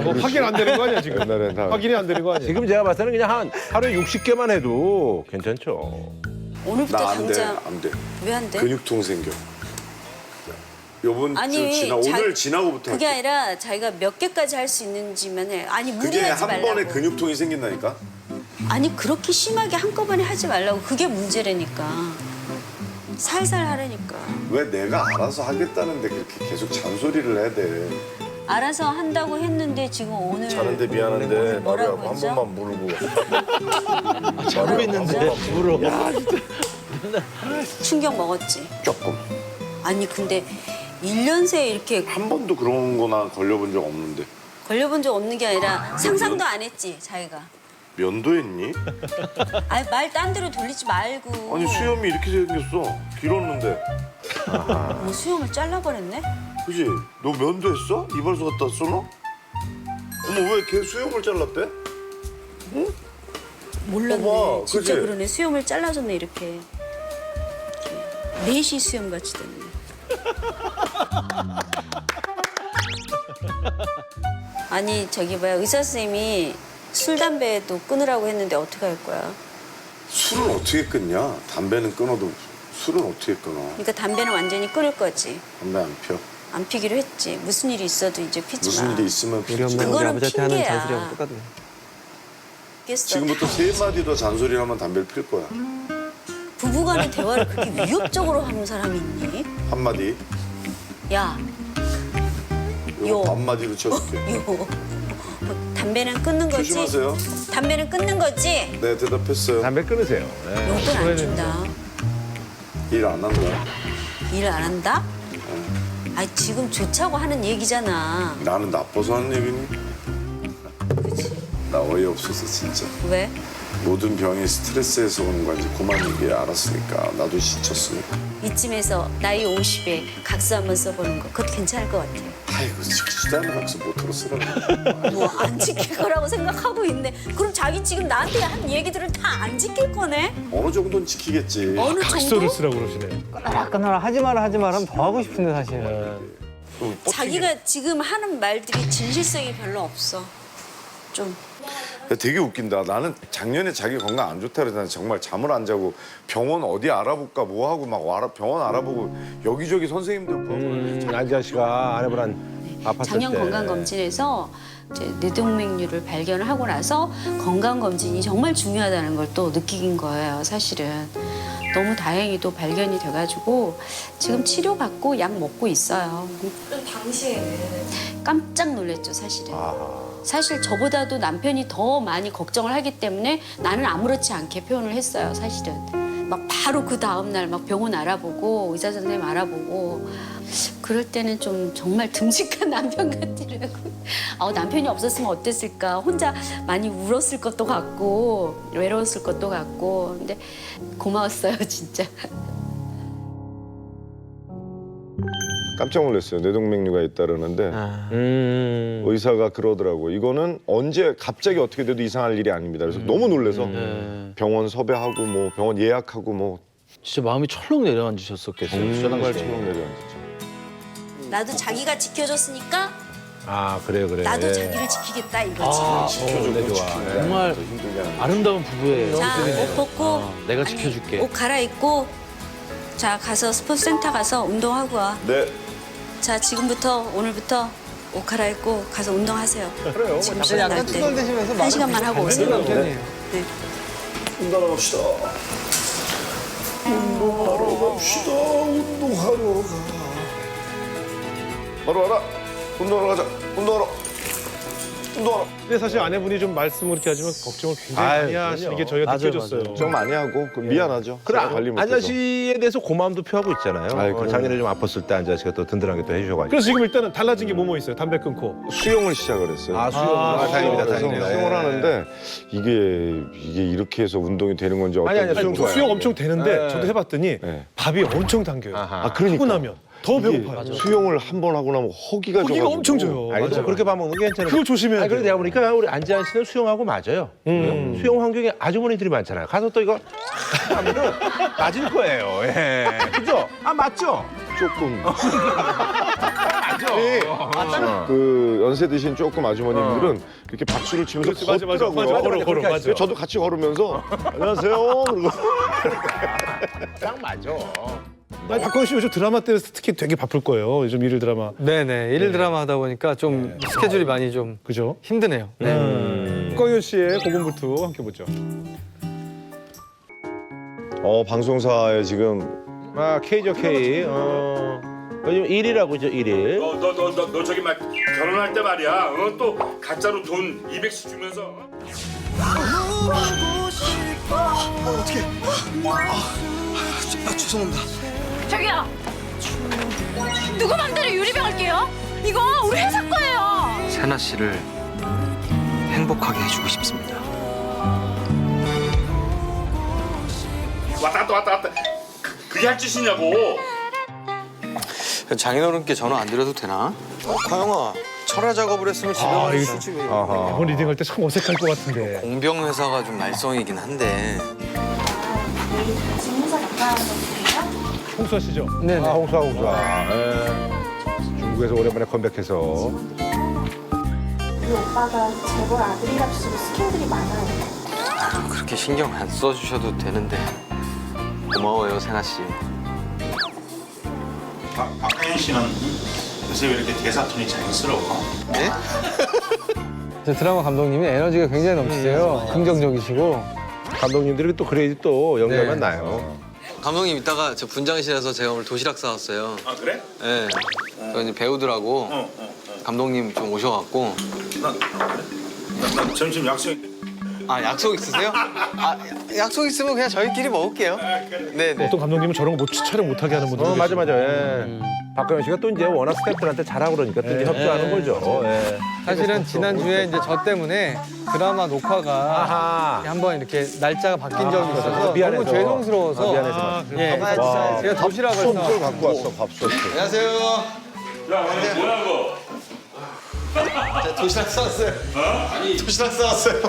뭐 확인 안 되는 거 아니야 지금? 옛날엔 다 확인이 안 되는 거 아니야? 지금 제가 봤을 때는 그냥 한 하루에 60개만 해도 괜찮죠. 오늘부터 나 안 돼. 당장 안 돼. 왜 안 돼? 근육통 생겨. 요번 주 아니, 지나 오늘 지나고부터 그게 할게. 아니라 자기가 몇 개까지 할 수 있는지만 해. 아니 그게 무리하지 한 말라고. 번에 근육통이 생긴다니까. 아니 그렇게 심하게 한꺼번에 하지 말라고. 그게 문제라니까. 살살 하라니까. 왜 내가 알아서 하겠다는데 그렇게 계속 잔소리를 해야 돼. 알아서 한다고 했는데 지금 오늘 자는데 미안한데 뭐라고 한 했죠? 번만 물고. 자고 있는데 물어. 충격 먹었지. 조금. 아니 근데 1년 새에 이렇게 한 번도 그런 거나 걸려본 적 없는데. 걸려본 적 없는 게 아니라 상상도 안 했지 자기가. 면도했니? 아니 말 딴 데로 돌리지 말고. 아니 수염이 이렇게 생겼어. 길었는데. 뭐 수염을 잘라버렸네? 그지? 너 면도했어? 이발소 갔다 왔어 너? 어머 왜 걔 수염을 잘랐대? 몰랐네. 봐봐, 진짜 그치? 그러네. 수염을 잘라줬네 이렇게. 내시 수염 같이 됐네. 아니 저기 뭐야 의사 선생님이 술 담배도 끊으라고 했는데 어떻게 할 거야? 술은 어떻게 끊냐? 담배는 끊어도 술은 어떻게 끊어? 그러니까 담배는 완전히 끊을 거지. 담배 안 펴. 안 피기로 했지. 무슨 일이 있어도 이제 피지 마. 무슨 일이 있으면 우리 피지. 엄마 우리 그거는 아버지한테 하는 핑계야. 잔소리하고 똑같네. 겠어. 지금부터 3마디 더 잔소리를 하면 담배를 필 거야. 부부간의 대화를 그렇게 위협적으로 하는 사람이 있니? 한마디. 야, 이거 한마디로 쳐줄게. 요. 담배는 끊는 거지? 조심하세요. 담배는 끊는 거지? 네, 대답했어요. 담배 끊으세요. 네. 용돈 안 준다. 일 안 한다. 일 안 한다? 아니 지금 좋자고 하는 얘기잖아. 나는 나빠서 하는 얘기니? 그치? 나 어이없어서 진짜. 왜? 모든 병이 스트레스에서 오는 건지 그만 얘기 알았으니까 나도 지쳤으니까. 이쯤에서 나이 50에 각서 한번 써보는 거 그것도 괜찮을 것 같아. 아이고 지키지도 않은 각서 못하러 쓰라고. 뭐 안 지킬 거라고 생각하고 있네. 그럼 자기 지금 나한테 한 얘기들을 다 안 지킬 거네? 어느 정도는 지키겠지. 어느 각서를 정도? 쓰라고 그러시네. 끊어라 하지 마라 하면 더 하고 싶은데 사실. 자기가 지금 하는 말들이 진실성이 별로 없어. 좀. 되게 웃긴다. 나는 작년에 자기 건강 안 좋다 그러잖아. 정말 잠을 안 자고 병원 어디 알아볼까 뭐 하고 막 병원 알아보고 여기저기 선생님들 안지아 씨가 아내분한 아팠을 작년 때. 건강검진에서 이제 뇌동맥류를 발견을 하고 나서 건강검진이 정말 중요하다는 걸 또 느낀 거예요, 사실은. 너무 다행히도 발견이 돼가지고 지금 치료받고 약 먹고 있어요. 당시에는 깜짝 놀랐죠, 사실은. 사실 저보다도 남편이 더 많이 걱정을 하기 때문에 나는 아무렇지 않게 표현을 했어요, 사실은. 막 바로 그 다음날 막 병원 알아보고 의사 선생님 알아보고 그럴 때는 좀 정말 듬직한 남편 같더라고요. 남편이 없었으면 어땠을까. 혼자 많이 울었을 것도 같고 외로웠을 것도 같고. 근데 고마웠어요, 진짜. 깜짝 놀랐어요. 뇌동맥류가 있다라는데 의사가 그러더라고. 이거는 언제 갑자기 어떻게 돼도 이상할 일이 아닙니다. 그래서 너무 놀라서 병원 섭외하고 뭐 병원 예약하고 뭐 진짜 마음이 철렁 내려앉으셨었겠어요. 정말 철렁 내려앉았죠. 나도 자기가 지켜줬으니까 아 그래요. 나도 자기를 지키겠다 이거지. 지켜주고 좋아. 정말 아름다운 부부예요. 자, 옷 벗고 내가 지켜줄게. 옷 갈아입고 자 가서 스포츠 센터 가서 운동하고 와. 네. 자 지금부터 오늘부터 옷 갈아입고 가서 운동하세요. 그래요. 지금 뭐 시간 날 때. 한 시간만 하고 오세요. 네. 운동하러 갑시다. 운동하러 갑시다. 운동하러 가. 바로 와라. 운동하러 가자. 운동하러. 근데 사실 아내분이 좀 말씀을 이렇게 하지만 걱정을 굉장히 많이 하시는 게 저희가 느껴졌어요. 좀 많이 하고 미안하죠. 그래 제가 관리 못해서. 안지아 씨에 대해서 고마움도 표하고 있잖아요. 그럼요. 작년에 좀 아팠을 때 안지아 씨가 또 든든하게 또 해주셔가지고. 그래서 지금 일단은 달라진 게 뭐 있어요? 담배 끊고. 수영을 시작을 했어요. 아 수영. 다행입니다. 그래서 다행입니다. 수영을 예. 하는데 이게 이렇게 해서 운동이 되는 건지 어떤지. 아니, 수영 좋아요. 수영 엄청 되는데 네. 저도 해봤더니 네. 밥이 엄청 당겨요. 아하. 그러니까. 하고 나면 더 이게 배고파요. 수영을 한 번 하고 나면 허기가 고기가 져가지고. 엄청 져요. 알겠죠. 맞아요. 그렇게 밥 먹는 게 괜찮아요. 그걸 조심해야 그래도 돼요. 내가 보니까 우리 안지아 씨는 수영하고 맞아요. 수영 환경에 아주머니들이 많잖아요. 가서 또 이거 하면은 맞을 거예요. 예. 그죠? 아 맞죠? 조금. 맞죠? 그 연세 드신 조금 아주머님들은 이렇게 박수를 치면서 맞아, 맞아, 걷더라고요. 맞아, 걸어, 그렇게 맞아. 하시죠. 저도 같이 걸으면서 안녕하세요. 그러고 딱 맞아. 아니, 박광 씨 요즘 드라마 때문에 특히 되게 바쁠 거예요. 요즘 일일 드라마. 네네 일일 드라마 하다 보니까 좀 스케줄이 많이 좀 그죠? 힘드네요. 네. 박광현 씨의 고군불투 함께 보죠. 방송사에 지금 아 K죠 K. 요즘 1위라고 죠 1위. 너 저기 막 결혼할 때 말이야. 또 가짜로 돈 200씩 주면서. 죄송합니다. 저기요. 누구 맘대로 유리병을 깨요? 이거 우리 회사 거예요. 세나 씨를 행복하게 해주고 싶습니다. 왔다. 그게 할 짓이냐고. 장인어른께 전화 안 드려도 되나? 과영아, 철화 작업을 했으면 집에 가서 이거 쉬지 왜. 이번 리딩할 때 참 어색할 것 같은데. 공병 회사가 좀 말썽이긴 한데. 홍수 하시죠? 네네. 아 홍수아. 예. 중국에서 오랜만에 컴백해서. 우리 오빠가 재벌 아들이랍시고 스캔들이 많아요. 그렇게 신경 안 써주셔도 되는데. 고마워요, 세나 씨. 박하연 씨는 요새 왜 이렇게 대사 톤이 자연스러워? 네? 저 드라마 감독님이 에너지가 굉장히 넘치세요. 긍정적이시고. 감독님들이 또 그래야지 또 연결만 네. 나요. 감독님 이따가 저 분장실에서 제가 오늘 도시락 싸왔어요. 아 그래? 네. 저 이제 배우들하고 감독님 좀 오셔갖고. 나 점심 약속. 아 약속 있으세요? 아 약속 있으면 그냥 저희끼리 먹을게요. 네네. 어떤 감독님은 저런 거 촬영 못하게 하는 분들. 맞아 맞아. 예. 박광현 씨가 또 이제 워낙 스태프들한테 잘하고 그러니까 또 이제 협조하는 거죠. 예. 사실은 지난주에 이제 저 때문에 드라마 녹화가 한번 이렇게 날짜가 바뀐 적이 있어서 미안해서. 너무 죄송스러워서 미안해서. 예, 제가 도시락을 밥솥을 갖고 왔어, 밥솥. 안녕하세요. 야 오늘 뭐라고? 제가 도시락 싸왔어요. 아니 도시락 싸왔어요.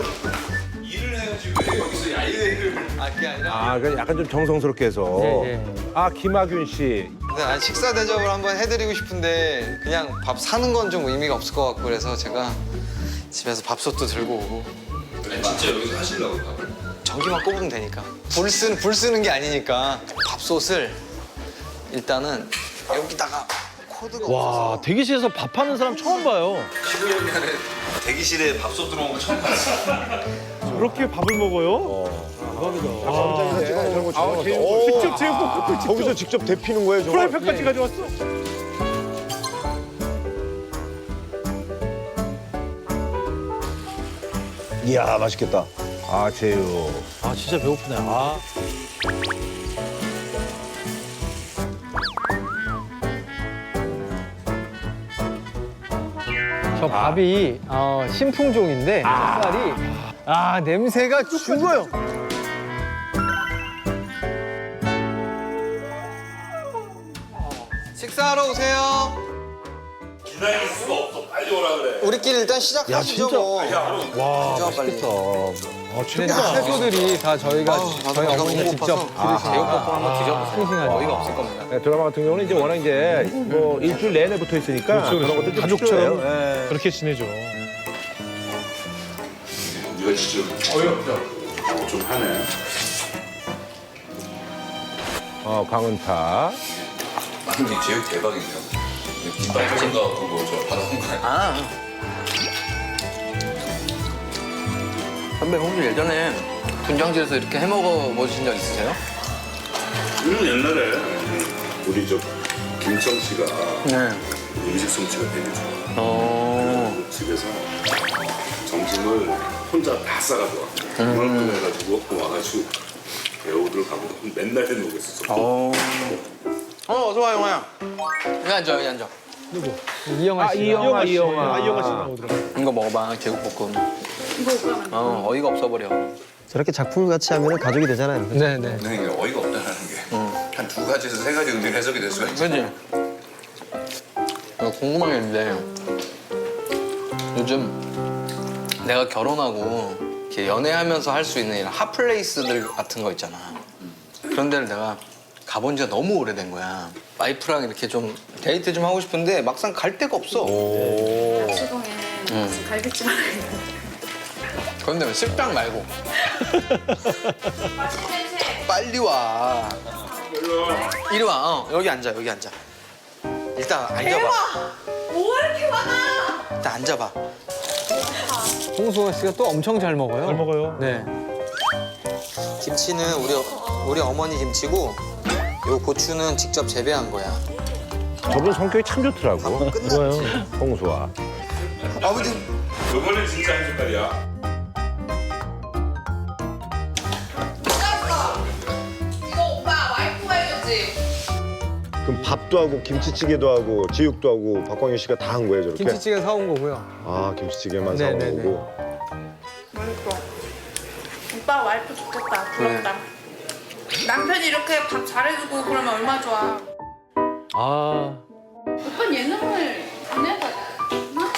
일을 해야지 왜 여기서 야유회를? 아 그게 아니라. 아, 그 약간 좀 정성스럽게 해서. 예, 예. 아, 김학윤 씨. 네, 식사 대접을 한번 해드리고 싶은데 그냥 밥 사는 건 좀 의미가 없을 것 같고 그래서 제가 집에서 밥솥도 들고 오고. 진짜 여기서 하시려고 밥을? 전기만 꼽으면 되니까. 불 쓰는 게 아니니까 밥솥을 일단은 여기다가 코드가 없어서. 와 대기실에서 밥하는 사람 처음 봐요. 15년 안에 대기실에 밥솥 들어온 거 처음 봤어. 그렇게 밥을 먹어요? 장장에다 찍어놓은 저런 거 찍어놨어. 직접 제육볶음 거기서 직접 데피는 거예요, 저거? 프라이팬까지 가져왔어? 이야, 맛있겠다. 아, 제육. 아 진짜 배고프네. 아. 저 밥이 신풍종인데 색깔이 냄새가 죽어요. 식사하러 오세요. 기다릴 수가 없어. 빨리 오라 그래. 우리끼리 일단 시작하시죠. 뭐. 와, 진짜 빨리. 맛있겠다. 채소들이 다 저희가 저희 어머니가 직접 기르시는 제육볶음 한번 드셔보세요. 싱싱하죠. 어이가 없을 겁니다. 네, 드라마 같은 경우는 이제 워낙 이제 뭐 일주일 내내 붙어 있으니까 그렇죠, 그런 것들 좀 가족처럼 필요해요. 예. 그렇게 지내죠. 네가 진짜 어이없다. 좀 하네. 광은타. 근데 제육 대박이네요. 김밥 생각하고 뭐저 받아온 거 아니야? 아. 선배 혹시 예전에 분장실에서 이렇게 해먹어 보신 적 있으세요? 옛날에 우리 저 김청 씨가 네. 음식 솜씨가 되게 좋아. 집에서 점심을 혼자 다 싸가지고 왔고 그걸 해가지고 와가지고 배우들 가고 맨날 해 먹었었어. 어서 와 영화야. 여기 앉아 여기 앉아. 이영아 씨. 이영아 씨 나오더라고. 이거 먹어봐 제육볶음. 이거 어이가 없어버려. 저렇게 작품 같이 하면 가족이 되잖아요. 네네. 근데 이게 어이가 없다는 게 한 두 가지에서 세 가지 의미로 해석이 될 수가 있어. 그지? 궁금한 게 있는데 요즘 내가 결혼하고 이렇게 연애하면서 할 수 있는 이런 핫플레이스들 같은 거 있잖아. 그런 데를 내가 가본 지가 너무 오래된 거야. 와이프랑 이렇게 좀 데이트 좀 하고 싶은데 막상 갈 데가 없어. 수동에 갈비찜 하나 있는데. 그런데 왜 식당 말고 빨리 와. 이리 와. 여기 앉아 여기 앉아. 일단 앉아봐. 뭐가 이렇게 많아? 일단 앉아봐. 홍수아 씨가 또 엄청 잘 먹어요. 잘 먹어요. 네. 김치는 우리 어머니 김치고 요 고추는 직접 재배한 거야. 저분 성격이 참 좋더라고. 좋아요. 홍수아. 아버지. 이번엔 진짜 한 숟갈이야. 이거 오빠 와이프가 해줬지? 그럼 밥도 하고 김치찌개도 하고 제육도 하고 박광현 씨가 다 한 거예요, 저렇게? 김치찌개 사온 거고요. 아, 김치찌개만 사온 네네네. 거고. 맛있어. 오빠 와이프 좋겠다. 부럽다. 남편이 이렇게 밥 잘해주고 그러면 얼마나 좋아. 아. 오빠 예능을 안 해봤나?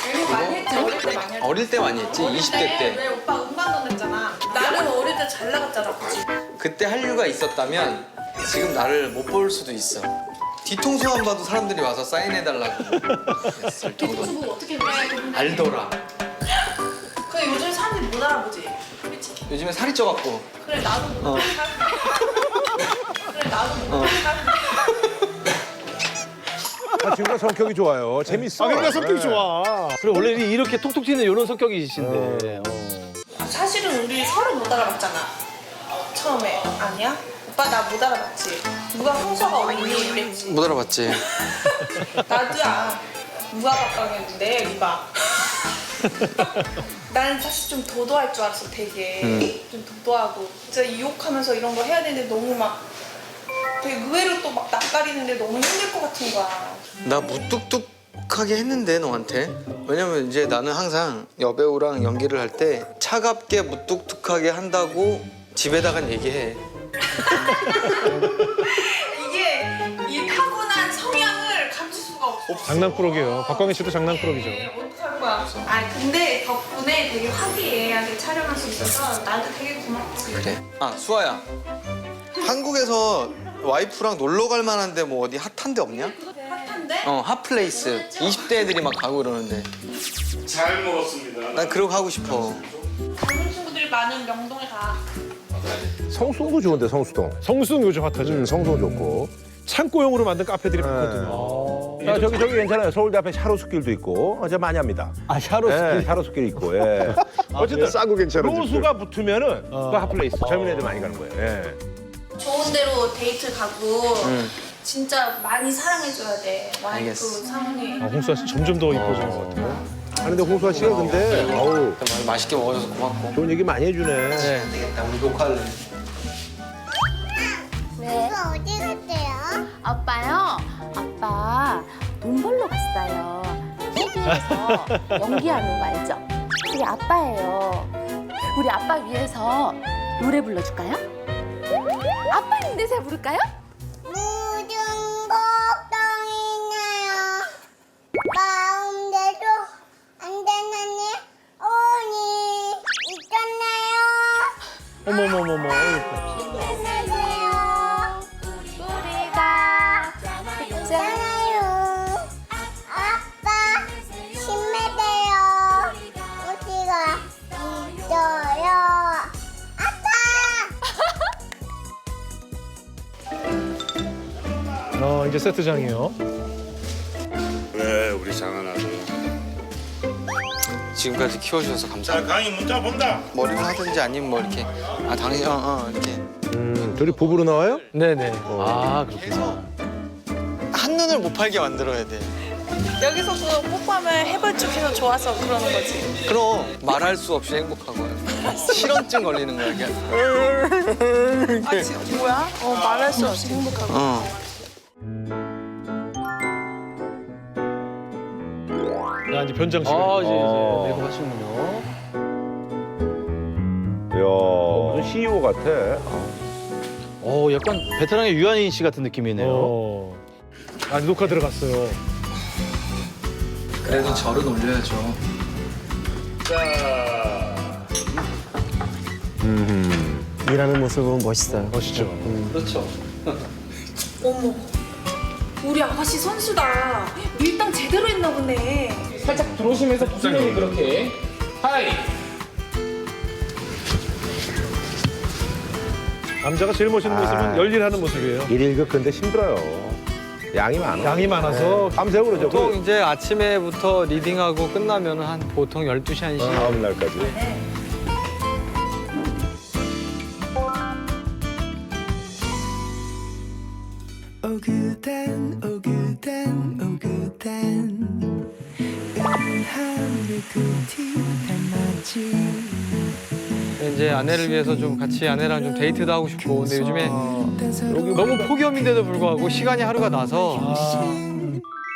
예능 많이 했지? 어릴 때 많이 했지? 어릴 때 많이 했지. 20대 때. 왜 오빠 음반도 냈잖아. 나름 어릴 때 잘 나갔잖아, 그치? 그때 한류가 있었다면 지금 나를 못 볼 수도 있어. 뒤통수만 봐도 사람들이 와서 사인해달라고 했을 정도. 보고 어떻게 해? 알더라. 근데 요즘 사람들이 못 알아보지? 그치? 요즘에 살이 쪄갖고. 그래, 나도 못 알아보지. 그래, 나도 못 알아보지. 아, 지금과 성격이 좋아요. 재밌어. 그러니까 성격이 네. 좋아. 그래 원래 이렇게 톡톡 튀는 이런 성격이신데. 사실은 우리 서로 못 알아봤잖아. 처음에. 아니야? 오빠 나 못 알아봤지? 누가 홍서가 언니 이랬지? 못 알아봤지. 나도야. 누가 박강했는데 리바. 나는 사실 좀 도도할 줄 알았어. 되게 좀 도도하고 진짜 유혹하면서 이런 거 해야 되는데 너무 막 되게 의외로 또 막 낯가리는데 너무 힘들 것 같은 거야. 나 무뚝뚝하게 했는데 너한테. 왜냐면 이제 나는 항상 여배우랑 연기를 할 때 차갑게 무뚝뚝하게 한다고 집에다가 얘기해. 이게 이 타고난 성향을 감출 수가 없어. 장난꾸러기예요. 박광희 씨도 장난꾸러기죠. 어떡할 거야? 아 근데 덕분에 되게 화기애애하게 촬영할 수 있어서 나도 되게 고맙지. 그래. 아 수아야. 한국에서 와이프랑 놀러 갈 만한데 뭐 어디 핫한 데 없냐? 핫한데? 핫플레이스. 20대 애들이 막 가고 그러는데. 잘 먹었습니다. 난 그러고 가고 싶어. 젊은 친구들이 많은 명동에 가. 성수동도 좋은데 성수동. 성수동 요즘 핫하죠. 성수동 좋고. 창고용으로 만든 카페들이 많거든요. 아, 저기 괜찮아요. 서울대 앞에 샤로스길도 있고. 저 많이 합니다. 아 샤로스길. 네, 샤로스길 있고. 예. 어쨌든 싸고 괜찮은 로수가 붙으면은 그 핫플레이스. 젊은 애들 많이 가는 거예요. 예. 좋은 데로 데이트 가고 진짜 많이 사랑해줘야 돼. 와이프 알겠어. 사모님. 아, 홍수아 씨 점점 더 이뻐지는 것 같아요. 아 근데 홍수아 씨가 근데 어우 맛있게 먹어줘서 고맙고. 좋은 얘기 많이 해주네. 네. 되겠다. 우리 녹화할래. 네. 이거 어디 갔대요? 아빠요? 아빠 돈 벌러 갔어요. TV에서 연기하는 거 알죠? 그게 아빠예요. 우리 아빠 위해서 노래 불러줄까요? 아빠 있는 데서 부를까요? 무슨 걱정이나요? 마음대로 안 되는 일 오니 있잖아요. 어머머머머. 힘내세요. 우리가 있잖아요. 아빠 힘내세요. 우리가 있어요. 아빠. 이제 세트장이에요. 네, 우리 장한 아들. 지금까지 키워주셔서 자, 감사합니다. 강희 문자 본다. 머리를 하든지 아니면 뭐 이렇게 당신 이렇게 둘이 부부로 나와요? 네네. 아 그렇구나. 한 눈을 못 팔게 만들어야 돼. 여기서도 뽀뽀하면 해발쭉해서 좋아서 그러는 거지. 그럼 말할 수 없이 행복하고 실험증 걸리는 거야 그냥. 아 진짜 뭐야? 말할 수 없이 행복하고. 야, 이제 변장 시간. 아, 이제 메이크업 하시는군요. 이야 무슨 CEO 같아. 약간 베테랑의 유한인 씨 같은 느낌이네요. 아, 녹화 들어갔어요. 그래도 절은 올려야죠. 일하는 모습은 멋있어요. 멋있죠. 그렇죠. 어머, 우리 아가씨 선수다. 밀당 제대로 했나 보네. 살짝 들어오시면서 무슨 일이 그렇게 하이. 남자가 제일 멋있는 모습은 열일하는 모습이에요. 일일극 근데 힘들어요. 양이 많아. 양이 많아서 밤새고 그러죠. 보통 이제 아침에부터 리딩하고 끝나면 한 보통 12시 1시. 다음 날까지. 오그단 오그단 오그단 은하늘 끝이 닮았지. 이제 아내를 위해서 좀 같이 아내랑 좀 데이트도 하고 싶고 근데 요즘에 너무 폭염인데도 불구하고 시간이 하루가 나서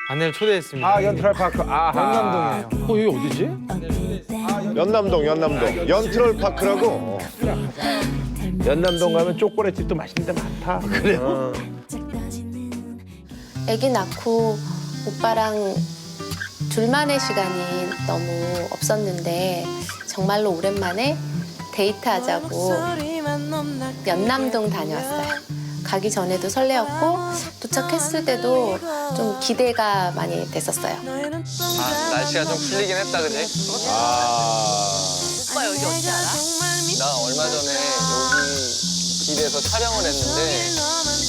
아내를 초대했습니다. 아 연트럴파크. 아하. 연남동이에요. 여기 어디지? 연남동. 연트럴파크라고. 연남동 가면 초콜릿집도 맛있는 데 많다. 그래요? 아기 낳고 오빠랑 둘만의 시간이 너무 없었는데 정말로 오랜만에 데이트하자고 연남동 다녀왔어요. 가기 전에도 설레었고 도착했을 때도 좀 기대가 많이 됐었어요. 날씨가 좀 풀리긴 했다 그지? 오빠 여기 어디 알아? 나 얼마 전에 여기 길에서 촬영을 했는데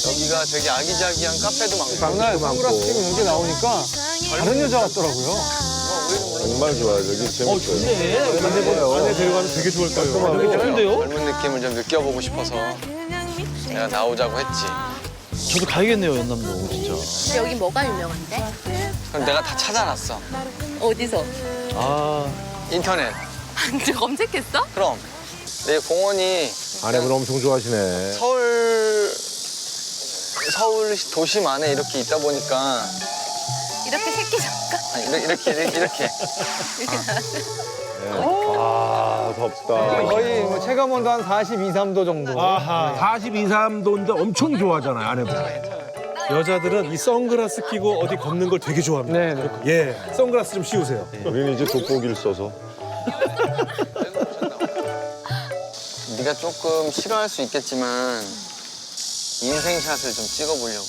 여기가 되게 아기자기한 카페도 많고 장난 선글라스 끼고 여기 나오니까 다른 여자 같더라고요. 우리는 물론 정말 좋아요. 여기 재밌어요. 안에 데려가면 되게 좋을 거예요. 젊은 느낌을 좀 느껴보고 싶어서 내가 나오자고 했지. 저도 가야겠네요, 연남동 진짜. 여기 뭐가 유명한데? 그럼 내가 다 찾아놨어. 어디서? 인터넷. 진짜 검색했어? 그럼 내 공원이 아내분 엄청 좋아하시네. 서울 도심 안에 이렇게 있다 보니까 이렇게 새끼 잠깐. 아니, 이렇게. 아, 덥다. 거의 뭐 체감 온도 한 42, 3도 정도. 아하. 42, 3도인데 엄청 좋아하잖아요, 아내분. 여자들은 이 선글라스 끼고 어디 걷는 걸 되게 좋아합니다. 네. 예, 선글라스 좀 씌우세요. 우리는 이제 돋보기를 써서. 네가 조금 싫어할 수 있겠지만 인생샷을 좀 찍어보려고.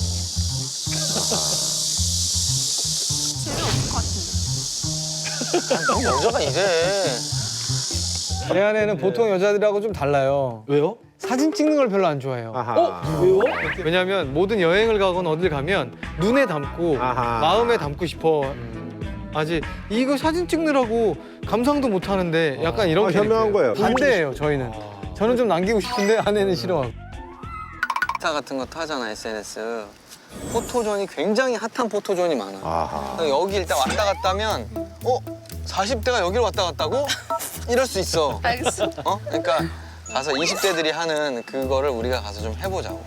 여자가 이래. 제 아내는 보통 여자들하고 좀 달라요. 왜요? 사진 찍는 걸 별로 안 좋아해요. 왜요? 왜냐면 모든 여행을 가거나 어딜 가면 눈에 담고 마음에 담고 싶어. 아직 이거 사진 찍느라고 감상도 못 하는데 약간 이런 현명한 거예요. 반대예요, 저희는. 저는 좀 남기고 싶은데 아내는 싫어하고. 인스타 같은 거 타잖아, SNS. 포토존이 굉장히 핫한 포토존이 많아. 여기 일단 왔다 갔다 하면 40대가 여기를 왔다 갔다고? 이럴 수 있어. 알겠어. 그러니까 가서 20대들이 하는 그거를 우리가 가서 좀 해보자고.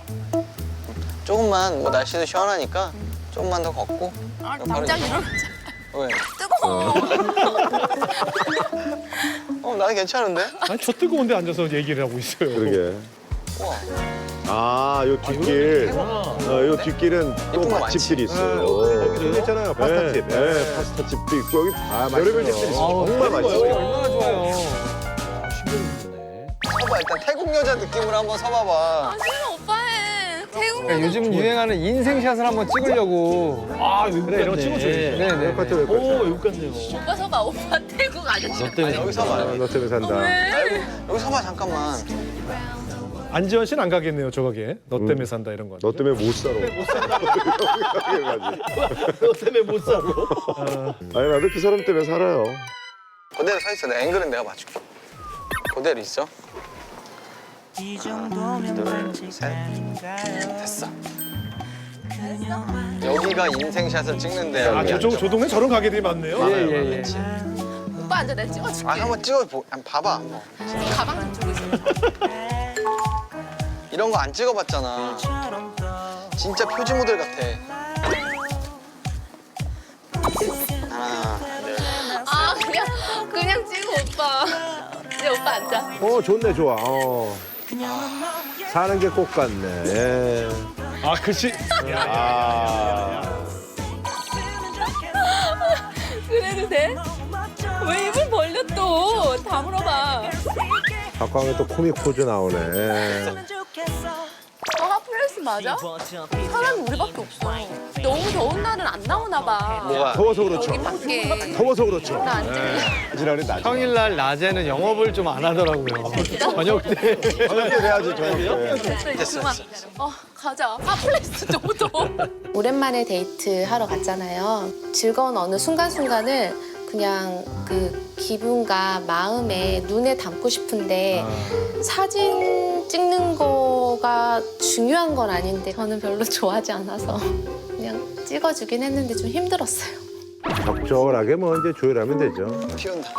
조금만 뭐 날씨도 시원하니까 조금만 더 걷고. 당장 일어나자. 왜? 뜨거워. 나는 괜찮은데? 아니, 저 뜨거운데 앉아서 얘기를 하고 있어요. 그러게. 우와. 아, 요 뒷길. 요 뒷길은 또 거 맛집들이 많지. 있어요. 여기 있잖아요, 파스타집. 네, 파스타집도 있고 여기 별의별 집들이 있어요. 정말 맛있어요. 얼마나 좋아요. 서봐, 일단 태국 여자 느낌으로 한번 서봐봐. 싫어, 오빠 해. 태국 그러니까 요즘 유행하는 인생샷을 한번 찍으려고. 그래, 이런 거 찍어줘야지. 네네. 오, 외국 같네요. 오빠 서봐, 오빠 태국 아저씨. 여기 서봐. 너 때문에 산다. 여기 서봐, 잠깐만. 안지원 씨는 안 가겠네요, 저 가게. 너 때문에 산다 이런 거. 너 때문에 못 살아. 너 때문에 못 살아. 아니, 나도 그 사람 때문에 살아요. 그대로 서 있어. 내 앵글은 내가 봐줄게. 그대로 있어. 하나, 둘, 셋. 됐어. 여기가 인생샷을 찍는 데야. 아, 저 동네 저런 가게들이 많네요. 예. 오빠 앉아, 내가 찍어줄게. 한번 한번 봐봐. 한번. 가방 좀 주고 있어. 이런 거 안 찍어봤잖아. 진짜 표지 모델 같아. 하나, 둘. 아, 그냥 찍어, 오빠. 이제 오빠 앉아. 좋네, 좋아. 사는 게 꽃 같네. 예. 아, 그치. 그래도 돼? 왜 입을 벌려 또? 다 물어봐. 박광에 또 코믹 포즈 나오네. 핫플레이스 맞아? 사람이 우리밖에 없어. 너무 더운 날은 안 나오나 봐. 뭐가? 더워서 그렇죠. 여기 밖에. 더워서 그렇죠. 나 안 찍을래. 지랄이 나죠. 평일날 낮에는 영업을 좀 안 하더라고요. 저녁 때. 저녁 때 해야지, 저녁 때. 됐어. 가자. 핫플레이스 너무 더워. 오랜만에 데이트 하러 갔잖아요. 즐거운 어느 순간순간을 그냥 그 기분과 마음에 눈에 담고 싶은데 사진 찍는 거가 중요한 건 아닌데 저는 별로 좋아하지 않아서 그냥 찍어주긴 했는데 좀 힘들었어요. 적절하게 뭐 이제 조율하면 되죠. 피운다.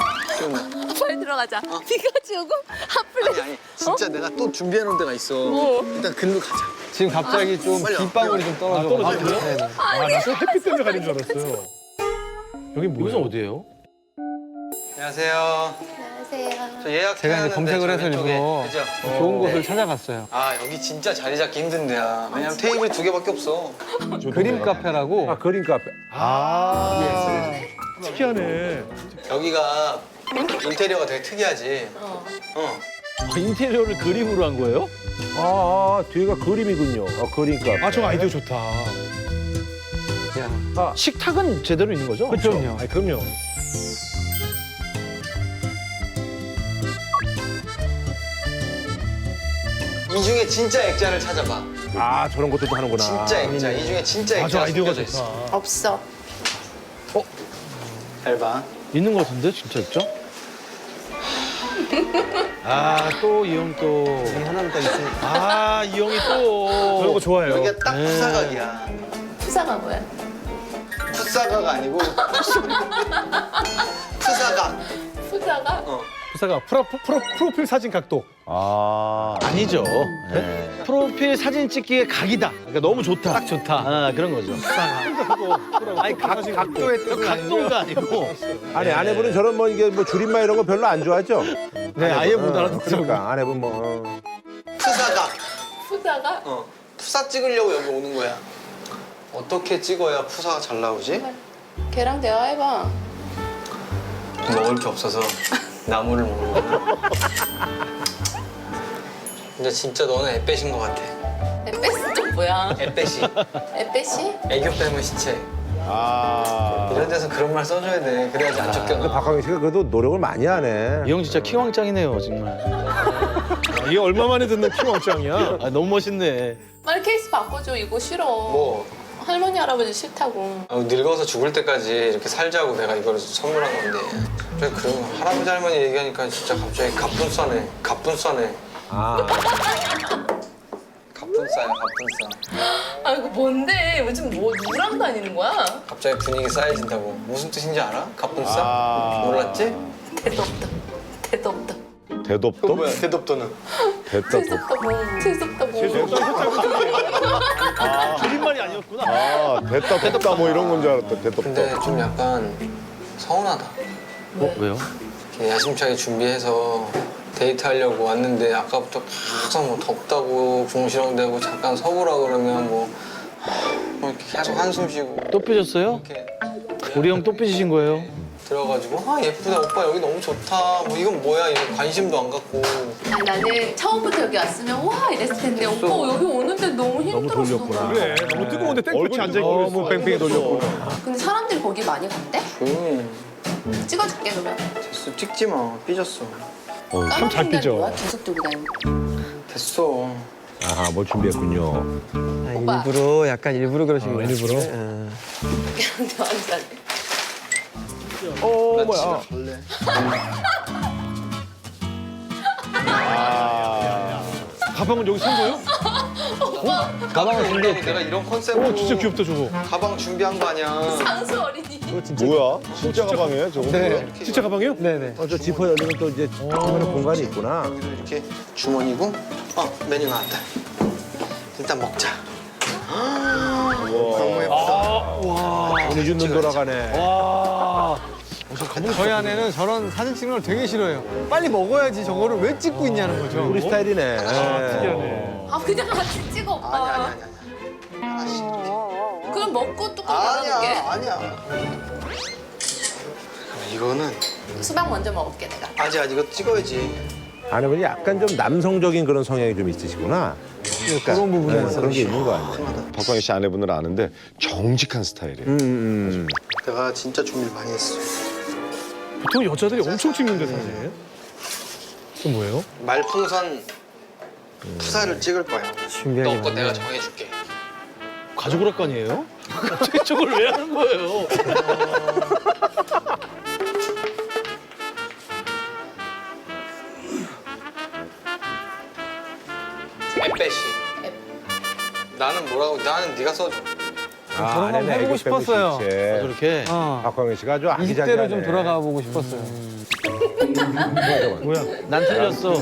빨리 들어가자. 비가 지고 핫플레이스. 아니, 진짜 내가 또 준비해놓은 데가 있어. 일단 글로 가자. 지금 갑자기 좀 빨리 와. 빗방울이 좀 떨어져. 떨어졌어요? 네네. 저 햇빛 때문에 가는 줄 알았어요. 여기 뭐예요? 여기서 어디예요? 안녕하세요. 안녕하세요. 저 예약 제가 이제 검색을 해서 일부러 그죠? 좋은 곳을 찾아갔어요. 아, 여기 진짜 자리 잡기 힘든 데야. 왜냐면 테이블이 2개밖에 없어. 그림 카페라고. 그림 카페. 특이하네. 여기가 인테리어가 되게 특이하지. 인테리어를 그림으로 한 거예요? 뒤가 그림이군요. 그림 카페. 아, 저 아이디어 좋다. 식탁은 제대로 있는 거죠? 그렇죠. 아니, 그럼요. 이 중에 진짜 액자를 찾아봐. 저런 것도 또 하는구나. 진짜 액자. 이 중에 진짜 아, 저 액자가 아이디어가 숨겨져 있어. 없어. 잘 봐. 있는 것 같은데 진짜 있죠? 아 또 이 형 또. 하나는 딱 있으니까. 아 이 형이 또. 그런 거 좋아해요. 이게 딱 푸사각이야. 푸사가 뭐야? 푸사각 아니고 푸사각. 푸사가? 부사가 프로필 사진 각도. 아니죠. 네? 프로필 사진 찍기에 각이다. 그러니까 너무 좋다. 딱 좋다. 아 그런 거죠. 아니 각도의 뜻은 각도가 아니고. 아니 아내분은 저런 뭐 이게 뭐 줄임말 이런 거 별로 안 좋아하죠? 네 아예 못 알아듣더라고. 그러니까 아내분 푸사각. 푸사가? 푸사 찍으려고 여기 오는 거야. 어떻게 찍어야 푸사가 잘 나오지? 걔랑 대화해봐. 먹을 게 없어서 나무를 먹는 거야. 근데 진짜 너는 에빼신 것 같아. 에페스 좀 뭐야? 에빼시. 에페시? 애교 빼면 시체. 이런 데서 그런 말 써줘야 돼. 그래야지 안 쫓겨나. 박광희 씨가 그래도 노력을 많이 하네. 이 형 진짜 키왕짱이네요 정말. 이게 얼마 만에 듣는 키왕짱이야. 아 너무 멋있네. 빨리 케이스 바꿔줘. 이거 싫어. 뭐? 할머니 할아버지 싫다고. 늙어서 죽을 때까지 이렇게 살자고 내가 이걸 선물한 건데. 그래 그럼 할아버지 할머니 얘기하니까 진짜 갑자기 갑분싸네. 갑분싸네. 갑분싸야 갑분싸. 아 이거 뭔데? 요즘 뭐 누구랑 다니는 거야? 갑자기 분위기 쌓여진다고. 무슨 뜻인지 알아? 갑분싸? 몰랐지? 대도 없다. 대도 없다. 대덥도? 뭐야 대덥도는? 재수없다 뭐. 재수없다 뭐. 줄임말이 아니었구나. 됐다 덥다 뭐 이런 건 줄 알았다. 대덥다. 근데 좀 약간 서운하다. 왜요? 이렇게 야심차게 준비해서 데이트하려고 왔는데 아까부터 계속 뭐 덥다고 궁시렁대고 잠깐 서보라 그러면 뭐 이렇게 계속 한숨 쉬고 또 삐졌어요? 이렇게 우리 형 또 삐지신 거예요? 들어가지고 아 예쁘다 오빠 여기 너무 좋다 뭐 이건 뭐야 이런 관심도 안 갖고 아니 나는 처음부터 여기 왔으면 와 이랬을 텐데 오빠 여기 오는데 너무 힘들었어. 그래 너무 뜨거운데 땡볕이 앉아있고 너무 뺑뺑이 돌렸구나. 근데 사람들이 거기 많이 간대? 조용히 찍어줄게 그러면. 됐어 찍지 마 삐졌어 참 잘 삐져. 뭐야? 계속 들고 다니는 됐어 아, 뭘 준비했군요. 오빠. 일부러 약간 일부러 그러시는 일부러? 걔랑 대화하자. 나 뭐야. 집에 갈래 가방은 여기 산 거예요? 가방을 준비해 내가 이런 컨셉으로 진짜 귀엽다 저거. 가방 준비한 거 아니야 상수 어린이. 뭐야? 진짜 가방이에요 저거? 네. 진짜 가방이요? 네네. 저 지퍼 열리면 또 이제 조그마한 공간이 있구나. 여기도 이렇게 주머니고 메뉴 나왔다 일단 먹자 너무 예쁘다 돈이 준 눈 돌아가네. 저희 아내는 저런 사진 찍는 걸 되게 싫어해요. 빨리 먹어야지 저거를 왜 찍고 있냐는 거죠. 우리 스타일이네. 특이하네. 아 그냥 같이 찍어 오빠. 아니 하나씩 이렇게 그럼 먹고 뚜껑 닫아놓을게. 아니야 이거는 수박 먼저 먹을게 내가. 아직 이거 찍어야지 아내분이 약간 좀 남성적인 그런 성향이 좀 있으시구나. 그러니까 그런 부분에서 그런 게 있는 거 아니에요? 박광희 씨 아내분을 아는데 정직한 스타일이에요. 내가 진짜 준비를 많이 했어 보통 여자들이 엄청 찍는데 사실. 또 뭐예요? 말풍선 푸사를 찍을 거야 준비하기 너 거 많네. 내가 정해줄게 가족오락관이에요? 갑자기 저걸 왜 하는 거예요? 에빼시 나는 네가 써줘 저런 거 한번 해보고 싶었어요. 그렇게? 박광희 씨가 아주 20대로 아기자기하네. 좀 돌아가 보고 싶었어요. 뭐야? 난 틀렸어.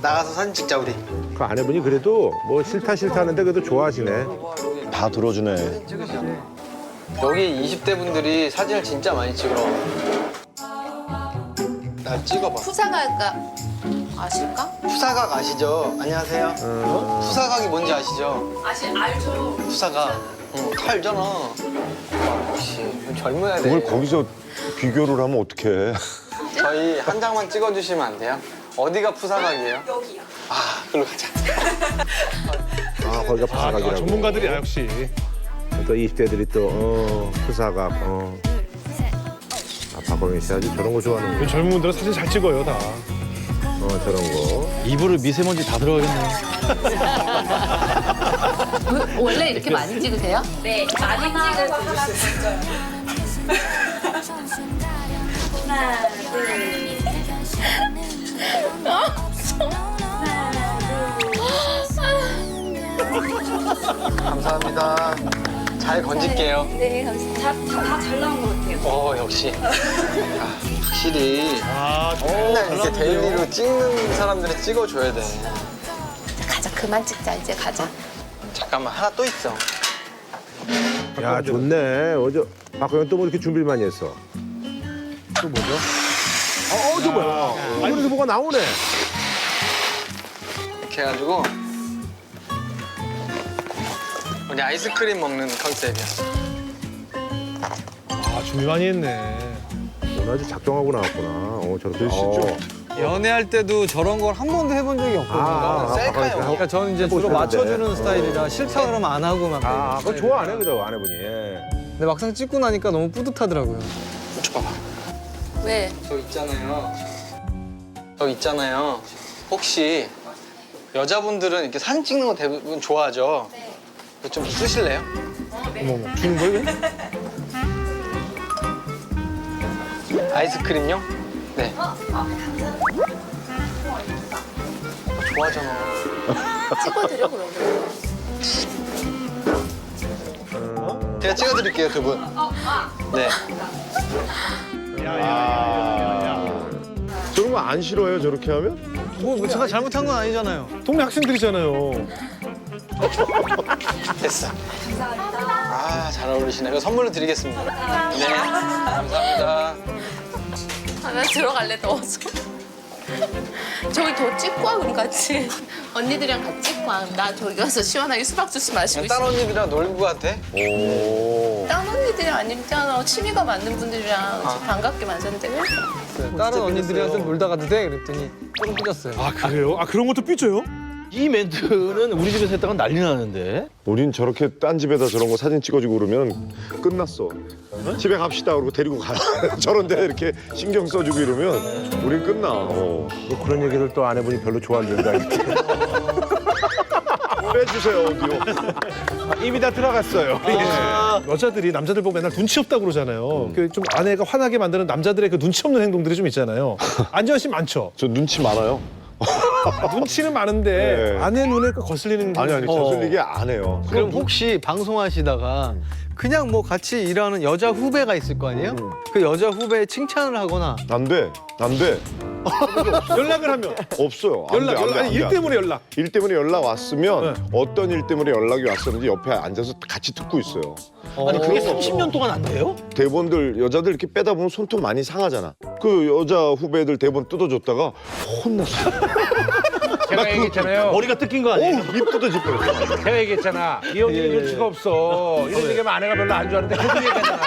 나가서 사진 찍자 우리 그 아내분이 그래도 뭐 싫다 하는데 그래도 좋아하시네. 다 들어주네. 여기 20대 분들이 사진을 진짜 많이 찍어 나 찍어봐 푸사갈까 아실까? 푸사각 아시죠? 안녕하세요 푸사각이 뭔지 아시죠? 알죠. 푸사각 다 알잖아 역시 젊어야 돼 그걸 거기서 비교를 하면 어떡해. 저희 한 장만 찍어주시면 안 돼요? 어디가 푸사각이에요? 여기야. 아 글로 가자 거기가 푸사각이라고. 전문가들이야 역시. 또 20대들이 또 푸사각. 박광희 씨 아주 저런 거 좋아하는 젊은 분들은 사진 잘 찍어요 다. 저런 거. 이불을 미세먼지 다 들어가겠네요. 원래 이렇게 많이 찍으세요? 네, 많이 찍어서 하나 하나, 둘. 감사합니다. 잘 건질게요. 네, 감사합니다. 다 잘 나온 것 같아요. 역시. 확실히. 맨날 이렇게 데일리로 찍는 사람들은 찍어줘야 돼. 가자, 그만 찍자, 이제 가자. 잠깐만, 하나 또 있어. 야 좋네. 어제 박광현 또 뭐 이렇게 준비를 많이 했어. 또 뭐죠? 저 뭐야? 이번에도 뭐가 나오네. 이렇게 해가지고 우리 아이스크림 먹는 컨셉이야. 아 준비 많이 했네. 오늘 아주 작정하고 나왔구나. 저렇게 진짜. 연애할 때도 저런 걸 한 번도 해본 적이 없거든요. 셀카요. 그러니까 저는 이제 주로 맞춰주는 스타일이라 싫다 그러면 안 하고 막. 그거 좋아하네 그래도 아내분이. 근데 막상 찍고 나니까 너무 뿌듯하더라고요. 봐봐. 왜? 저 있잖아요. 혹시 여자분들은 이렇게 사진 찍는 거 대부분 좋아하죠? 이거 좀 쓰실래요? 어머, 주는 거예요? 아이스크림요? 네. 좋아하잖아. 찍어드려, 그러면. 제가 찍어드릴게요, 두 분. 네. 저런 거 안 싫어해요 저렇게 하면? 뭐 제가 잘못한 건 아니잖아요. 동네 학생들이잖아요. 됐어. 아, 잘 어울리시네. 이거 선물로 드리겠습니다. 네, 감사합니다. 나 들어갈래, 더워서. 저기 더 찍고 와, 우리 같이. 언니들이랑 같이 찍고 와. 나 저기 가서 시원하게 수박 주스 마시고 딴 있어. 언니들이랑 놀고 같아? 딴 언니들이랑 아니잖아. 취미가 맞는 분들이랑 반갑게 만졌는데. 다른 언니들이한테 놀다 가도 돼? 그랬더니 조금 삐졌어요. 아 그래요? 아 그런 것도 삐져요? 이 멘트는 우리 집에서 했다가 난리 나는데. 우린 저렇게 딴 집에다 저런 거 사진 찍어주고 그러면 끝났어. 집에 갑시다 그러고 데리고 가. 저런 데 이렇게 신경 써주고 이러면 우린 끝나. 뭐 그런 얘기를 또 아내분이 별로 좋아한다. 빼주세요 오디오. 이미 다 들어갔어요. 여자들이 남자들 보고 맨날 눈치 없다고 그러잖아요. 그 좀 아내가 화나게 만드는 남자들의 그 눈치 없는 행동들이 좀 있잖아요. 안지현 씨 많죠? 저 눈치 많아요. 눈치는 많은데 네. 아내 눈에 거슬리는 게 아니 거슬리게 안 해요. 그럼 혹시 방송하시다가 그냥 뭐 같이 일하는 여자 후배가 있을 거 아니에요? 그 여자 후배에 칭찬을 하거나 안 돼. 연락을 하면 없어요. 아니 일 때문에 연락. 일 때문에 연락 왔으면 어떤 일 때문에 연락이 왔었는지 옆에 앉아서 같이 듣고 있어요. 아니 그게 30년 동안 안 돼요? 대본들 여자들 이렇게 빼다 보면 손톱 많이 상하잖아. 그 여자 후배들 대본 뜯어줬다가 혼났어. 제가 얘기했잖아요. 머리가 뜯긴 거 아니에요? 입 뜯어질 뻔했어. 제가 얘기했잖아. 이 형님 눈치가 없어. 이런 얘기하면 아내가 별로 안 좋아하는데 계속 얘기하잖아.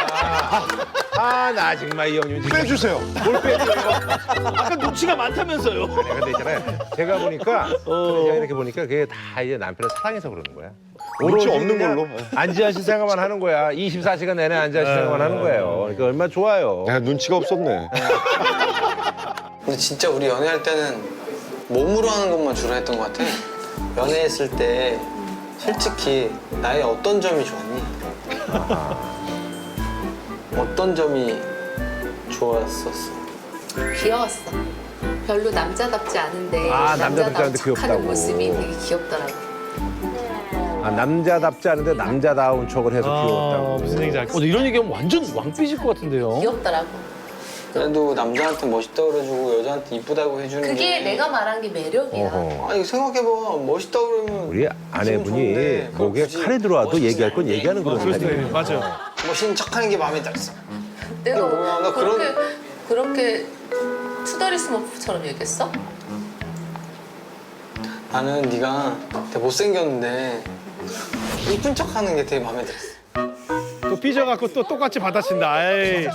나 정말 이 형님 지금 빼주세요. 뭘 빼줘요? 아까 눈치가 많다면서요. 아니 근데 있잖아요. 제가 보니까 제가 이렇게 보니까 그게 다 이제 남편을 사랑해서 그러는 거야. 눈치 오로지 없는 그냥 걸로. 안지현 씨 생각만 하는 거야. 24시간 내내 안지현 씨 생각만 하는 거예요. 그러니까 얼마나 좋아요. 야 눈치가 없었네. 근데 진짜 우리 연애할 때는 몸으로 하는 것만 주로 했던 것 같아. 연애했을 때 솔직히 나의 어떤 점이 좋았니? 어떤 점이 좋았었어? 귀여웠어. 별로 남자답지 않은데 남자답지 않은데 척하는 귀엽다고. 모습이 되게 귀엽더라고. 남자답지 않은데 남자다운 척을 해서 귀여웠다고. 무슨 얘기인지 알겠어. 이런 얘기하면 완전 왕삐질 것 같은데요. 귀엽더라고. 그래도 남자한테 멋있다고 그래주고 여자한테 이쁘다고 해주는 그게 내가 말한 게 매력이야. 아니 생각해봐. 멋있다고 그러면 우리 아내분이 좋은데 그걸 목에 굳이 칼이 들어와도 멋있지 얘기할 건 않니? 얘기하는 그런 스타일이에요. 맞아요. 멋있는 척하는 게 마음에 들었어. 내가 뭐야, 나 그렇게 투덜이 스머프처럼 얘기했어? 나는 네가 되게 못생겼는데 이쁜 척하는 게 되게 마음에 들었어. 또 삐져갖고 또 똑같이 받아친다. 아이.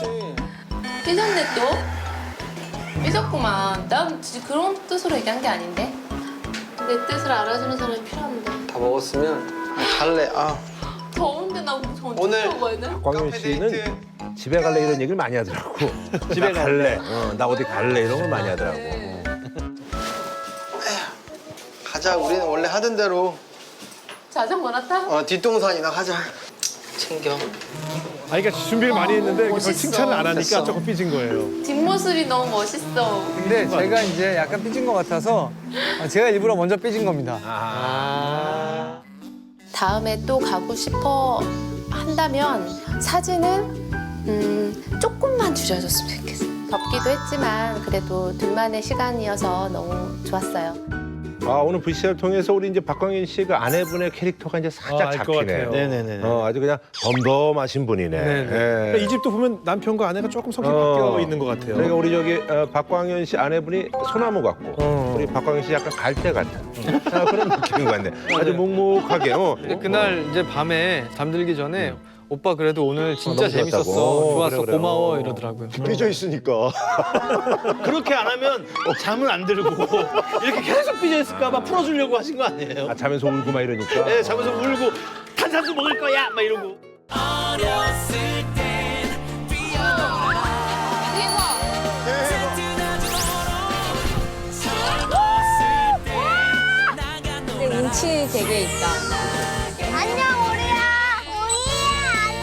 삐졌네 또? 삐졌구만. 난 진짜 그런 뜻으로 얘기한 게 아닌데. 내 뜻을 알아주는 사람이 필요한데. 다 먹었으면 갈래. 더운데 나 언제 오늘 먹어야 돼? 박광현 씨는 집에 갈래 이런 얘기를 많이 하더라고. 집에 갈래. 나 어디 갈래 이런 걸 많이 하더라고. 가자. 우리는 원래 하던 대로 자전거나 타? 뒷동산이나 가자. 챙겨. 그러니까 준비를 많이 했는데 별 멋있어. 칭찬을 안 하니까 됐어. 조금 삐진 거예요. 뒷모습이 너무 멋있어. 근데 제가 이제 약간 삐진 것 같아서 제가 일부러 먼저 삐진 겁니다. 다음에 또 가고 싶어 한다면 사진은 조금만 줄여줬으면 좋겠어. 덥기도 했지만 그래도 둘만의 시간이어서 너무 좋았어요. 아, 오늘 VCR 통해서 우리 이제 박광현 씨가 아내분의 캐릭터가 이제 살짝 알 것 잡히네요. 같아요. 네네네. 아주 그냥 덤덤하신 분이네. 네네. 예. 그러니까 이 집도 보면 남편과 아내가 조금 성격이 바뀌어 있는 것 같아요. 그러니까 우리 저기 박광현 씨 아내분이 소나무 같고 우리 박광현 씨 약간 갈대 같은 그런 느낌인 것 같네. 아주 묵묵하게. 근데 그날 이제 밤에 잠들기 전에 오빠 그래도 오늘 진짜 너무 재밌었어. 좋았다고. 좋았어. 그래, 그래. 고마워 이러더라고요. 삐져 있으니까. 그렇게 안 하면 잠은 안 들고 이렇게 계속 삐져 있을까봐 풀어주려고 하신 거 아니에요? 아, 자면서 울고 막 이러니까. 네, 자면서 울고 탄산수 먹을 거야 막 이러고. 근데 운치 되게 있다. 안녕 우리야. 안녕.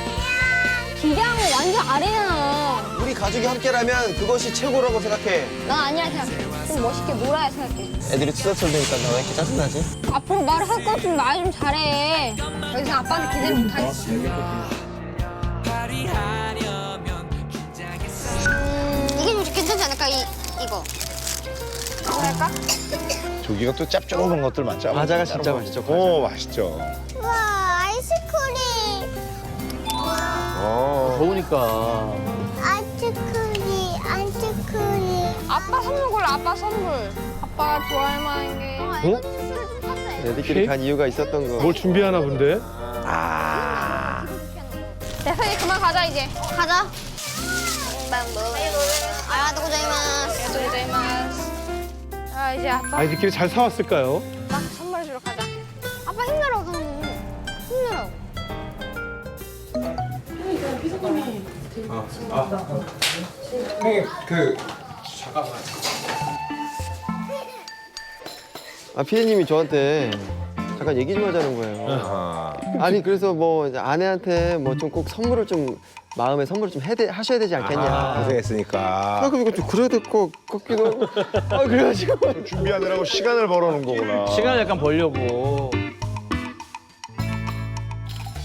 기량은 완전 아래잖아. 우리 가족이 함께라면 그것이 최고라고 생각해. 나 아니야 생각해. 좀 멋있게 놀아야 생각해. 애들이 투덜투덜대니까 나 왜 이렇게 짜증나지? 앞으로 말을 할 것 같으면 말 좀 잘해. 더 이상 아빠한테 기대 못하겠어. 이게 좀 괜찮지 않을까? 이거. 이거 할까? 조기가 또 짭조름한 것들 많죠. 과자가 진짜 맛있죠. 오, 맛있죠. 와 아이스크림. 더우니까. 아이스크림. 아빠 선물 골라. 아빠 선물. 아빠가 좋아할 만한 게. 애들끼리 간 이유가 있었던 거. 뭘 준비하나 본데? 됐어 이제 그만 가자 이제. 가자. 아리가또 고자이마스. 아 이제 아빠 아이들끼리 잘 사왔을까요? 선물 주러 가자. 아빠 힘내라고 그러면 힘내라고. 피디님이 저한테 잠깐 얘기 좀 하자는 거예요. 아니 그래서 뭐 이제 아내한테 뭐 좀 꼭 선물을 좀 마음에 선물을 좀 하셔야 되지 않겠냐. 고생했으니까. 그럼 이거 좀 그래야 될 것 같기도 하고. 그래가지고 준비하느라고 시간을 벌어놓은 거구나. 시간을 약간 벌려고.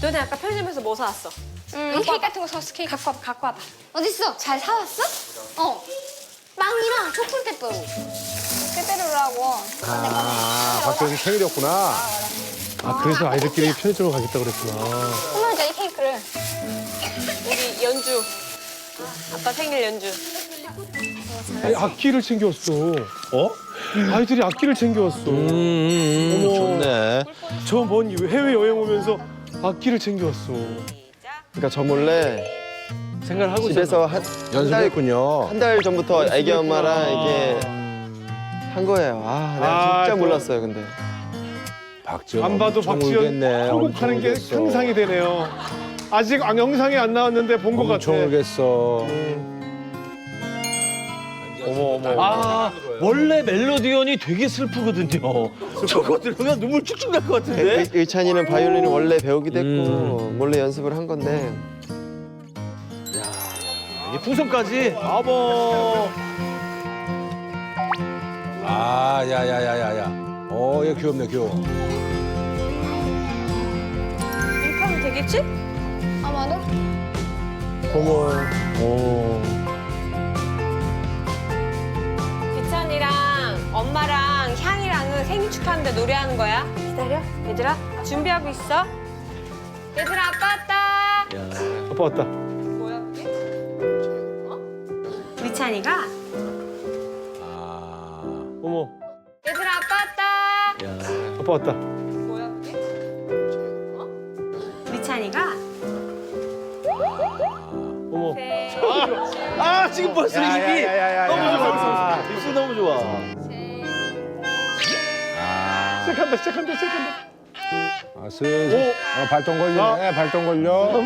너네 아까 편의점에서 뭐 사왔어? 케이크 같은 거 사왔어. 케이크 갖고 와봐. 어딨어? 잘 사왔어? 어. 빵이랑 초콜릿 빼빼로. 빼빼로라고. 박정희 생일이었구나. 아 그래서 아이들끼리 편의점을 가겠다 그랬구나. 선물자 이 케이크를. 우리 연주. 아빠 생일 연주. 아니, 악기를 챙겨왔어. 아이들이 악기를 챙겨왔어. 좋네. 저 먼 해외 여행 오면서 악기를 챙겨왔어. 그러니까 저 몰래 생각을 하고 집에서 연습했군요. 한 달 전부터 애기 엄마랑 이게 한 거예요. 내가 진짜 몰랐어요, 근데. 박지원 안 봐도 엄청 박지원 울겠네. 통곡하는 게 엄청 울겠어. 상상이 되네요. 아직 영상이 안 나왔는데 본 것 같아. 엄청 울겠어. 아 원래 멜로디언이 되게 슬프거든요. 저거 들으면 눈물 쭉쭉 날 것 같은데. 의찬이는 바이올린을 원래 배우기도 했고 몰래 연습을 한 건데 이 풍선까지. 아버. 아, 야야야야야. 얘 귀엽네, 귀여워. 이렇게 하면 되겠지? 아마도? 어머. 귀찬이랑 엄마랑 향이랑은 생일 축하하는데 노래하는 거야. 기다려. 얘들아 준비하고 있어. 얘들아 아빠 왔다. 아빠 왔다. 뭐야 그게? 귀찬이가 어머. 얘들아 아빠 왔다. 아빠 왔다. 뭐야 그게? 귀찬이가 어머. 지금 벌써 입이 너무 좋아. 입술 너무 좋아. 시작한다. 슬슬. 발동 걸리네, 발동 걸려.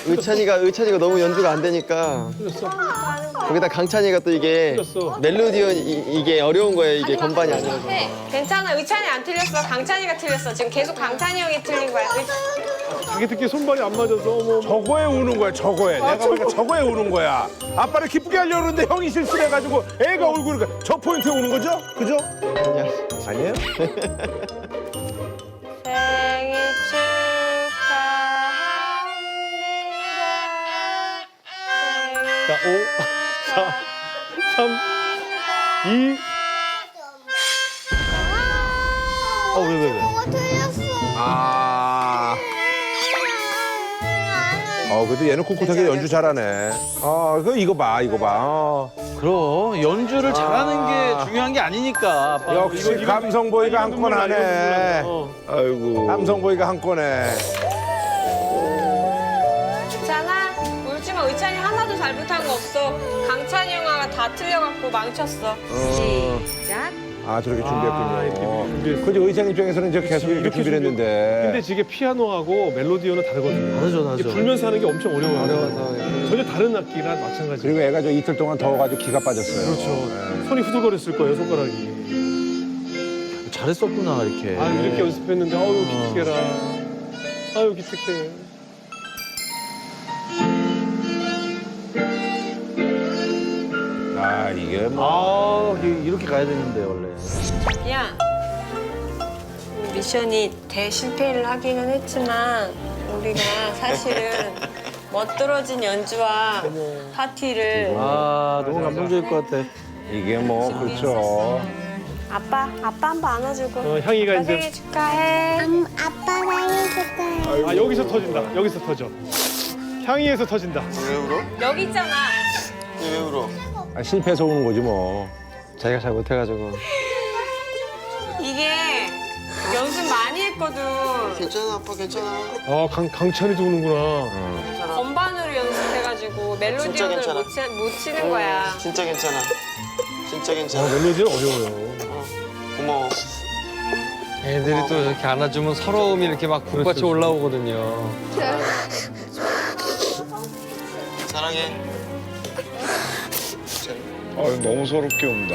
의찬이가 너무 연주가 안 되니까. 거기다 강찬이가 또 이게 멜로디언 이게 어려운 거예요. 이게 건반이 아니라서. 괜찮아. 의찬이 안 틀렸어. 강찬이가 틀렸어. 지금 계속 강찬이 형이 틀린 거야. 자기 듣기에 손발이 안 맞아서 어머. 저거에 우는 거야, 저거에. 내가 보니까 저거에 우는 거야. 아빠를 기쁘게 하려고 그러는데 형이 실수를 해가지고 애가 울고 그러니까 저 포인트에 우는 거죠? 그죠? 아니에요? 생일 축하합니다. 자, 5, 4, 3, 2. 왜? 아. 그래도 얘는 꿋꿋하게 연주 잘하네. 이거 봐. 그럼 연주를 잘하는 게 중요한 게 아니니까. 아빠. 역시 감성보이가 한 건 하네. 아이고. 감성보이가 한 건에. 괜찮아. 울지 마. 의찬이 하나도 잘못한 거 없어. 강찬이 형아가 다 틀려갖고 망쳤어. 시작. 저렇게 준비했군요. 그죠? 의상 입장에서는 이제 계속 이렇게 준비를 했는데. 근데 이게 피아노하고 멜로디언은 다르거든요. 다르죠. 이게 불면서 하는 게 엄청 어려워서 전혀 다른 악기랑 마찬가지. 그리고 애가 저 이틀 동안 더워가지고 기가 빠졌어요. 그렇죠. 손이 후들거렸을 거예요, 손가락이. 잘했었구나 이렇게. 이렇게 연습했는데 아유 기특해라. 아유 기특해. 이게 뭐. 이렇게 가야 되는데 원래. 자기야. 미션이 대실패를 하기는 했지만 우리가 사실은 멋들어진 연주와 파티를 너무 감동적일 것 같아. 이게 뭐 그렇죠. 아빠 한 번 안아주고 향이가 나 이제 생일 축하해. 아빠 생일 축하해. 여기서 터진다. 여기서 터져. 향이에서 터진다. 왜 울어? 여기 있잖아. 왜 울어? 실패해서 우는 거지 뭐. 자기가 잘 못해가지고. 이게 연습 많이 했거든. 괜찮아 아빠 괜찮아. 강찬이도 우는구나. 건반으로 연습해가지고 멜로디언을 못 치는 거야. 진짜 괜찮아. 진짜 괜찮아. 멜로디는 어려워요. 고마워. 애들이 또 이렇게 안아주면 서러움이 이렇게 막 불같이 올라오거든요. 사랑해. 너무 서럽게 운다.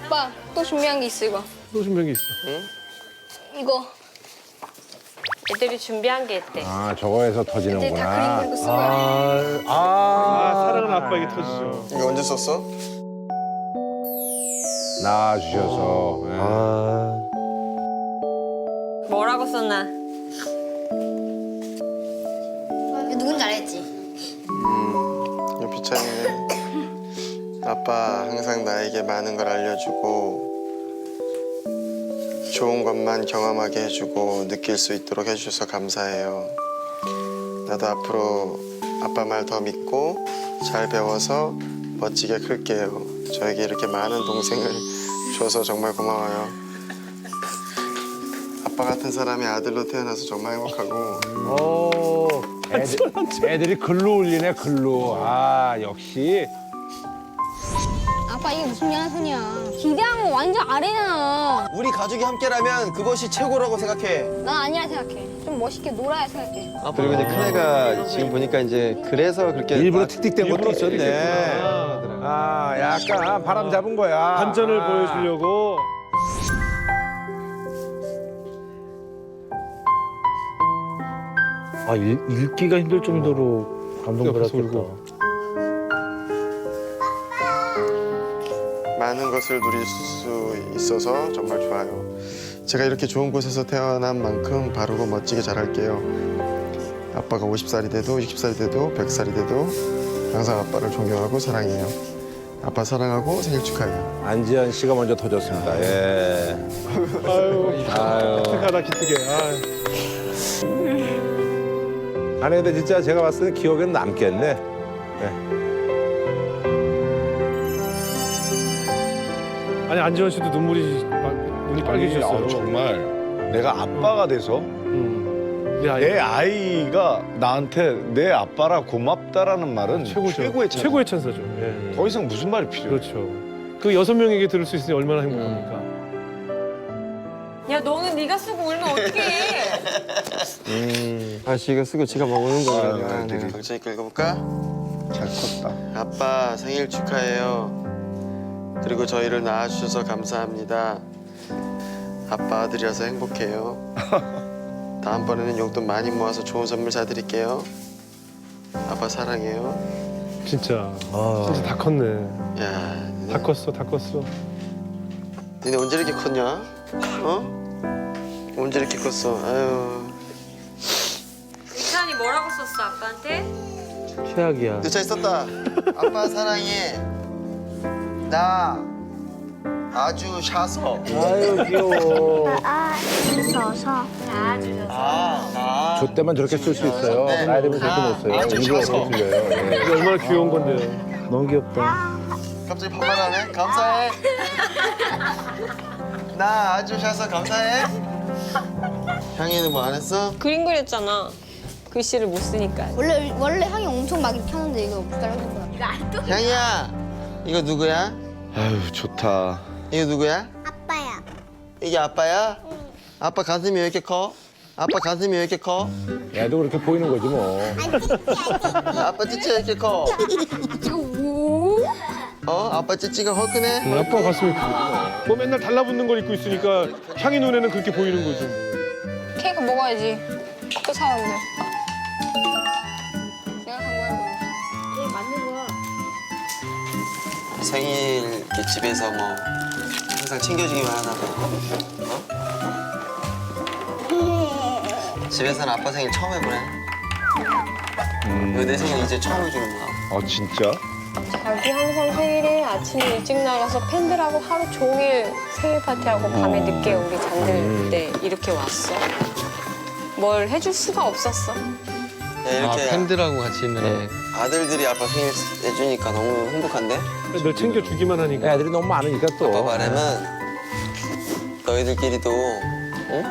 오빠 또 준비한 게 있어 이거. 또 준비한 게 있어. 이거. 애들이 준비한 게 있대. 저거에서 이제 터지는구나. 다 그림 그리고 쓴 거야. 사랑하는 아빠에게 터지죠. 이거 언제 썼어? 낳아주셔서. 뭐라고 썼나? 누군지 알겠지? 이 비찬이는 아빠 항상 나에게 많은 걸 알려주고 좋은 것만 경험하게 해주고 느낄 수 있도록 해주셔서 감사해요. 나도 앞으로 아빠 말 더 믿고 잘 배워서 멋지게 클게요. 저에게 이렇게 많은 동생을 줘서 정말 고마워요. 아빠 같은 사람이 아들로 태어나서 정말 행복하고. 애들이 글로 울리네, 글로. 역시. 아빠 이게 무슨 연습이야? 기대한 거 완전 아래잖아. 우리 가족이 함께라면 그것이 최고라고 생각해. 난 아니라 생각해. 좀 멋있게 놀아야 생각해. 그리고 이제 큰애가 지금 보니까 이제 그래서 그렇게 일부러 틱틱댄 것도 있었네. 틱틱했구나. 약간 바람 잡은 거야. 반전을 보여주려고. 읽기가 힘들 정도로 감동받았겠다. 많은 것을 누릴 수 있어서 정말 좋아요. 제가 이렇게 좋은 곳에서 태어난 만큼 바르고 멋지게 자랄게요. 아빠가 50살이 돼도 60살이 돼도 100살이 돼도 항상 아빠를 존경하고 사랑해요. 아빠 사랑하고 생일 축하해요. 안지현 씨가 먼저 터졌습니다. 아유. 기특하다 기특해. 아내들 진짜 제가 봤을 때 기억에는 남겠네. 아니 안지원 씨도 눈이 빨개지셨어요. 정말 내가 아빠가 돼서 내 아이가 나한테 내 아빠라 고맙다라는 말은 최고의 찬사. 최고의 찬사죠. 더 이상 무슨 말이 필요해? 그렇죠. 그 6명에게 들을 수 있으니 얼마나 행복합니까? 야 너는 네가 쓰고 울면 어떡해? 아, 지가 쓰고 지가 먹는 거야. 박자 있게 읽어볼까? 잘 컸다. 아빠 생일 축하해요. 그리고 저희를 낳아주셔서 감사합니다. 아빠 아들이라서 행복해요. 다음번에는 용돈 많이 모아서 좋은 선물 사드릴게요. 아빠 사랑해요. 진짜 진짜 다 컸네. 야, 다 컸어, 다 컸어. 니네 언제 이렇게 컸냐? 어? 언제 이렇게 컸어? 아유. 의찬이 뭐라고 썼어 아빠한테? 최악이야. 늦차 있었다. 아빠 사랑해. 나 아주 샤서. 아유 귀여워. 주셔서 다 주셔서 저 때만 저렇게 쓸 수 있어요. 나이 되면 저렇게 못 써요. 일부러 그렇게 틀려요. 예. 이게 얼마나 귀여운 건데요. 너무 귀엽다. 갑자기 반말하네. 감사해. 나 아주 샤서 감사해. 향이는 뭐 안 했어? 그림 그렸잖아. 글씨를 못 쓰니까. 원래 향이 엄청 막 펴는데 이거 못 따라할 거야. 향이야. 이거 누구야? 아유 좋다. 이거 누구야? 아빠야. 이게 아빠야? 아빠 가슴이 왜 이렇게 커? 아빠 가슴이 왜 이렇게 커? 애도 그렇게 보이는 거지 뭐. 아빠 찌찌 왜 이렇게 커? 아빠 찌찌가 헐크네? 아빠 가슴이 크고. 뭐 맨날 달라붙는 걸 입고 있으니까 향이 눈에는 그렇게 보이는 거지. 케이크 먹어야지. 또 사왔는데. 내가 산 거야, 이거. 케이크 맞는 거야. 생일 이렇게 집에서 뭐 항상 챙겨주기만 하다가 집에서는 아빠 생일 처음 해보네. 이거 내 생일 이제 처음 해주는 거야. 아 진짜? 자기 항상 생일에 아침에 일찍 나가서 팬들하고 하루 종일 생일 파티하고 밤에 늦게 우리 잠들 때 이렇게 왔어. 뭘 해줄 수가 없었어. 이렇게 팬들하고 같이 있는 애. 아들들이 아빠 생일 해주니까 너무 행복한데? 늘 챙겨주기만 하니까. 애들이 너무 많으니까 또. 아빠 바람은 너희들끼리도 응?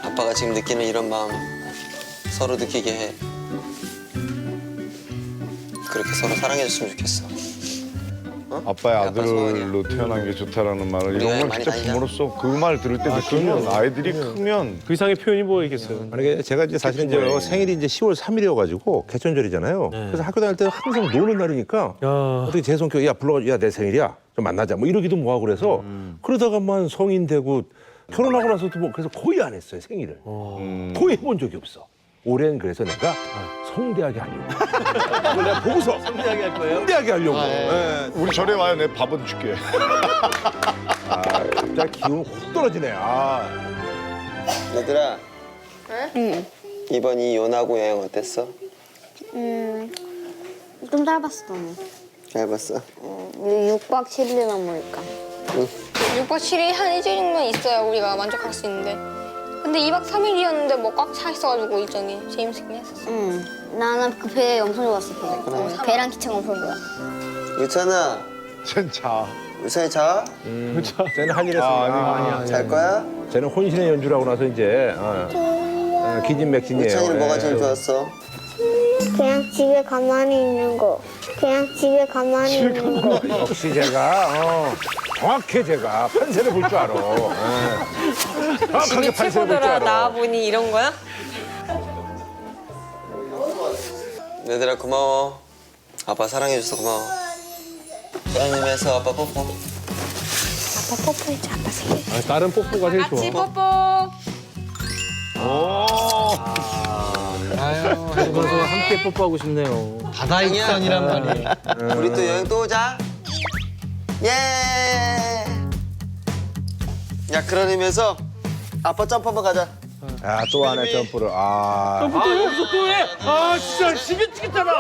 아빠가 지금 느끼는 이런 마음 서로 느끼게 해. 그렇게 서로 사랑해줬으면 좋겠어. 아빠의 아빠 아들로 태어난 게 좋다라는 말을 우리가 이런 건 많이 진짜 다니냐? 부모로서 그 말 들을 때 느끼면 아이들이 크면 그 이상의 표현이 뭐이겠어요. 만약에 제가 이제 사실은 이제 생일이 이제 10월 3일이어가지고 개천절이잖아요. 그래서 학교 다닐 때 항상 노는 날이니까 어떻게 제 성격 야 불러 야 내 생일이야 좀 만나자 뭐 이러기도 뭐하고 그래서 그러다가만 성인 되고 결혼하고 나서도 뭐 그래서 거의 안 했어요 생일을. 거의 해본 적이 없어. 올해는 그래서 내가 성대하게 하려고. 그걸 내가 보고서 성대하게 할 거예요? 성대하게 하려고. 예. 우리 절에 와요. 내 밥은 줄게. 아, 진짜 기운 확 떨어지네. 아. 얘들아, 응? 이번 이 요나고 여행 어땠어? 좀 짧았어, 너무. 잘 봤어. 6박 7일이나 보니까. 6박 7일 한 일주일 정도는 있어야 우리가 만족할 수 있는데. 근데 2박 3일이었는데 뭐 꽉 차 있어가지고 일정이 재밌긴 했었어. 응. 나는 그 배 엄청 좋았어, 배. 배랑 기차가 엄청 좋아. 유찬아. 진짜. 유찬이 자? 쟤는 할 일 했으니까. 아니야. 잘 거야? 쟤는 혼신의 연주를 하고 나서 이제 기진맥진이에요. 유찬이는 뭐가 제일 예. 좋았어? 그냥 집에 가만히 있는 거. 그냥 집에 가만히 있는 거. 역시 제가 정확해 제가 판세를 볼 줄 알아. 정확하게 이미 판세를 볼 줄 최고더라. 알아. 나와보니 이런 거야? 얘들아 고마워. 아빠 사랑해줘서 고마워. 태연님에서 아빠 뽀뽀. 아빠 뽀뽀해줘, 아빠 생일. 다른 뽀뽀가 제일 같이 좋아. 뽀뽀. 아유, 그래서 함께 뽀뽀하고 싶네요. 바다의 익산이란 말이. 우리 또 여행 또 오자. 예. 야 그런 의미에서 아빠 점프 한번 가자. 또 안해 점프를. 여기서 또 해? 아, 진짜 시기치겠잖아.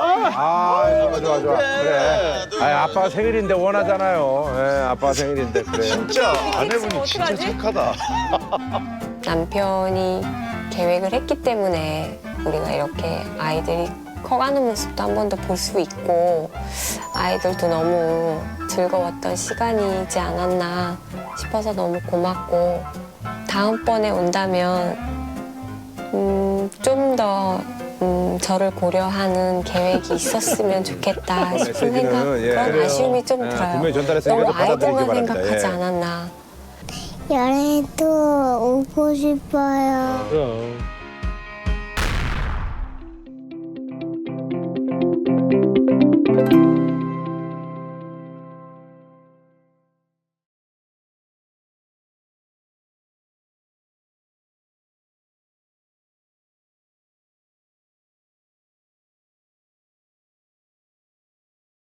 좋아. 그래. 아빠 생일인데 원하잖아요. 예, 아빠 생일인데 그래. 진짜 아내분이 진짜 착하다. 남편이 계획을 했기 때문에 우리가 이렇게 아이들이 커가는 모습도 한 번 더 볼 수 있고 아이들도 너무 즐거웠던 시간이지 않았나 싶어서 너무 고맙고 다음번에 온다면 좀 더 저를 고려하는 계획이 있었으면 좋겠다 싶은 생각 그런 아쉬움이 좀 들어요. 분명히 전달했으니까 너무 받아들이기 아이들만 바랍니다. 생각하지 예. 않았나. 여행도 오고 싶어요. 그럼.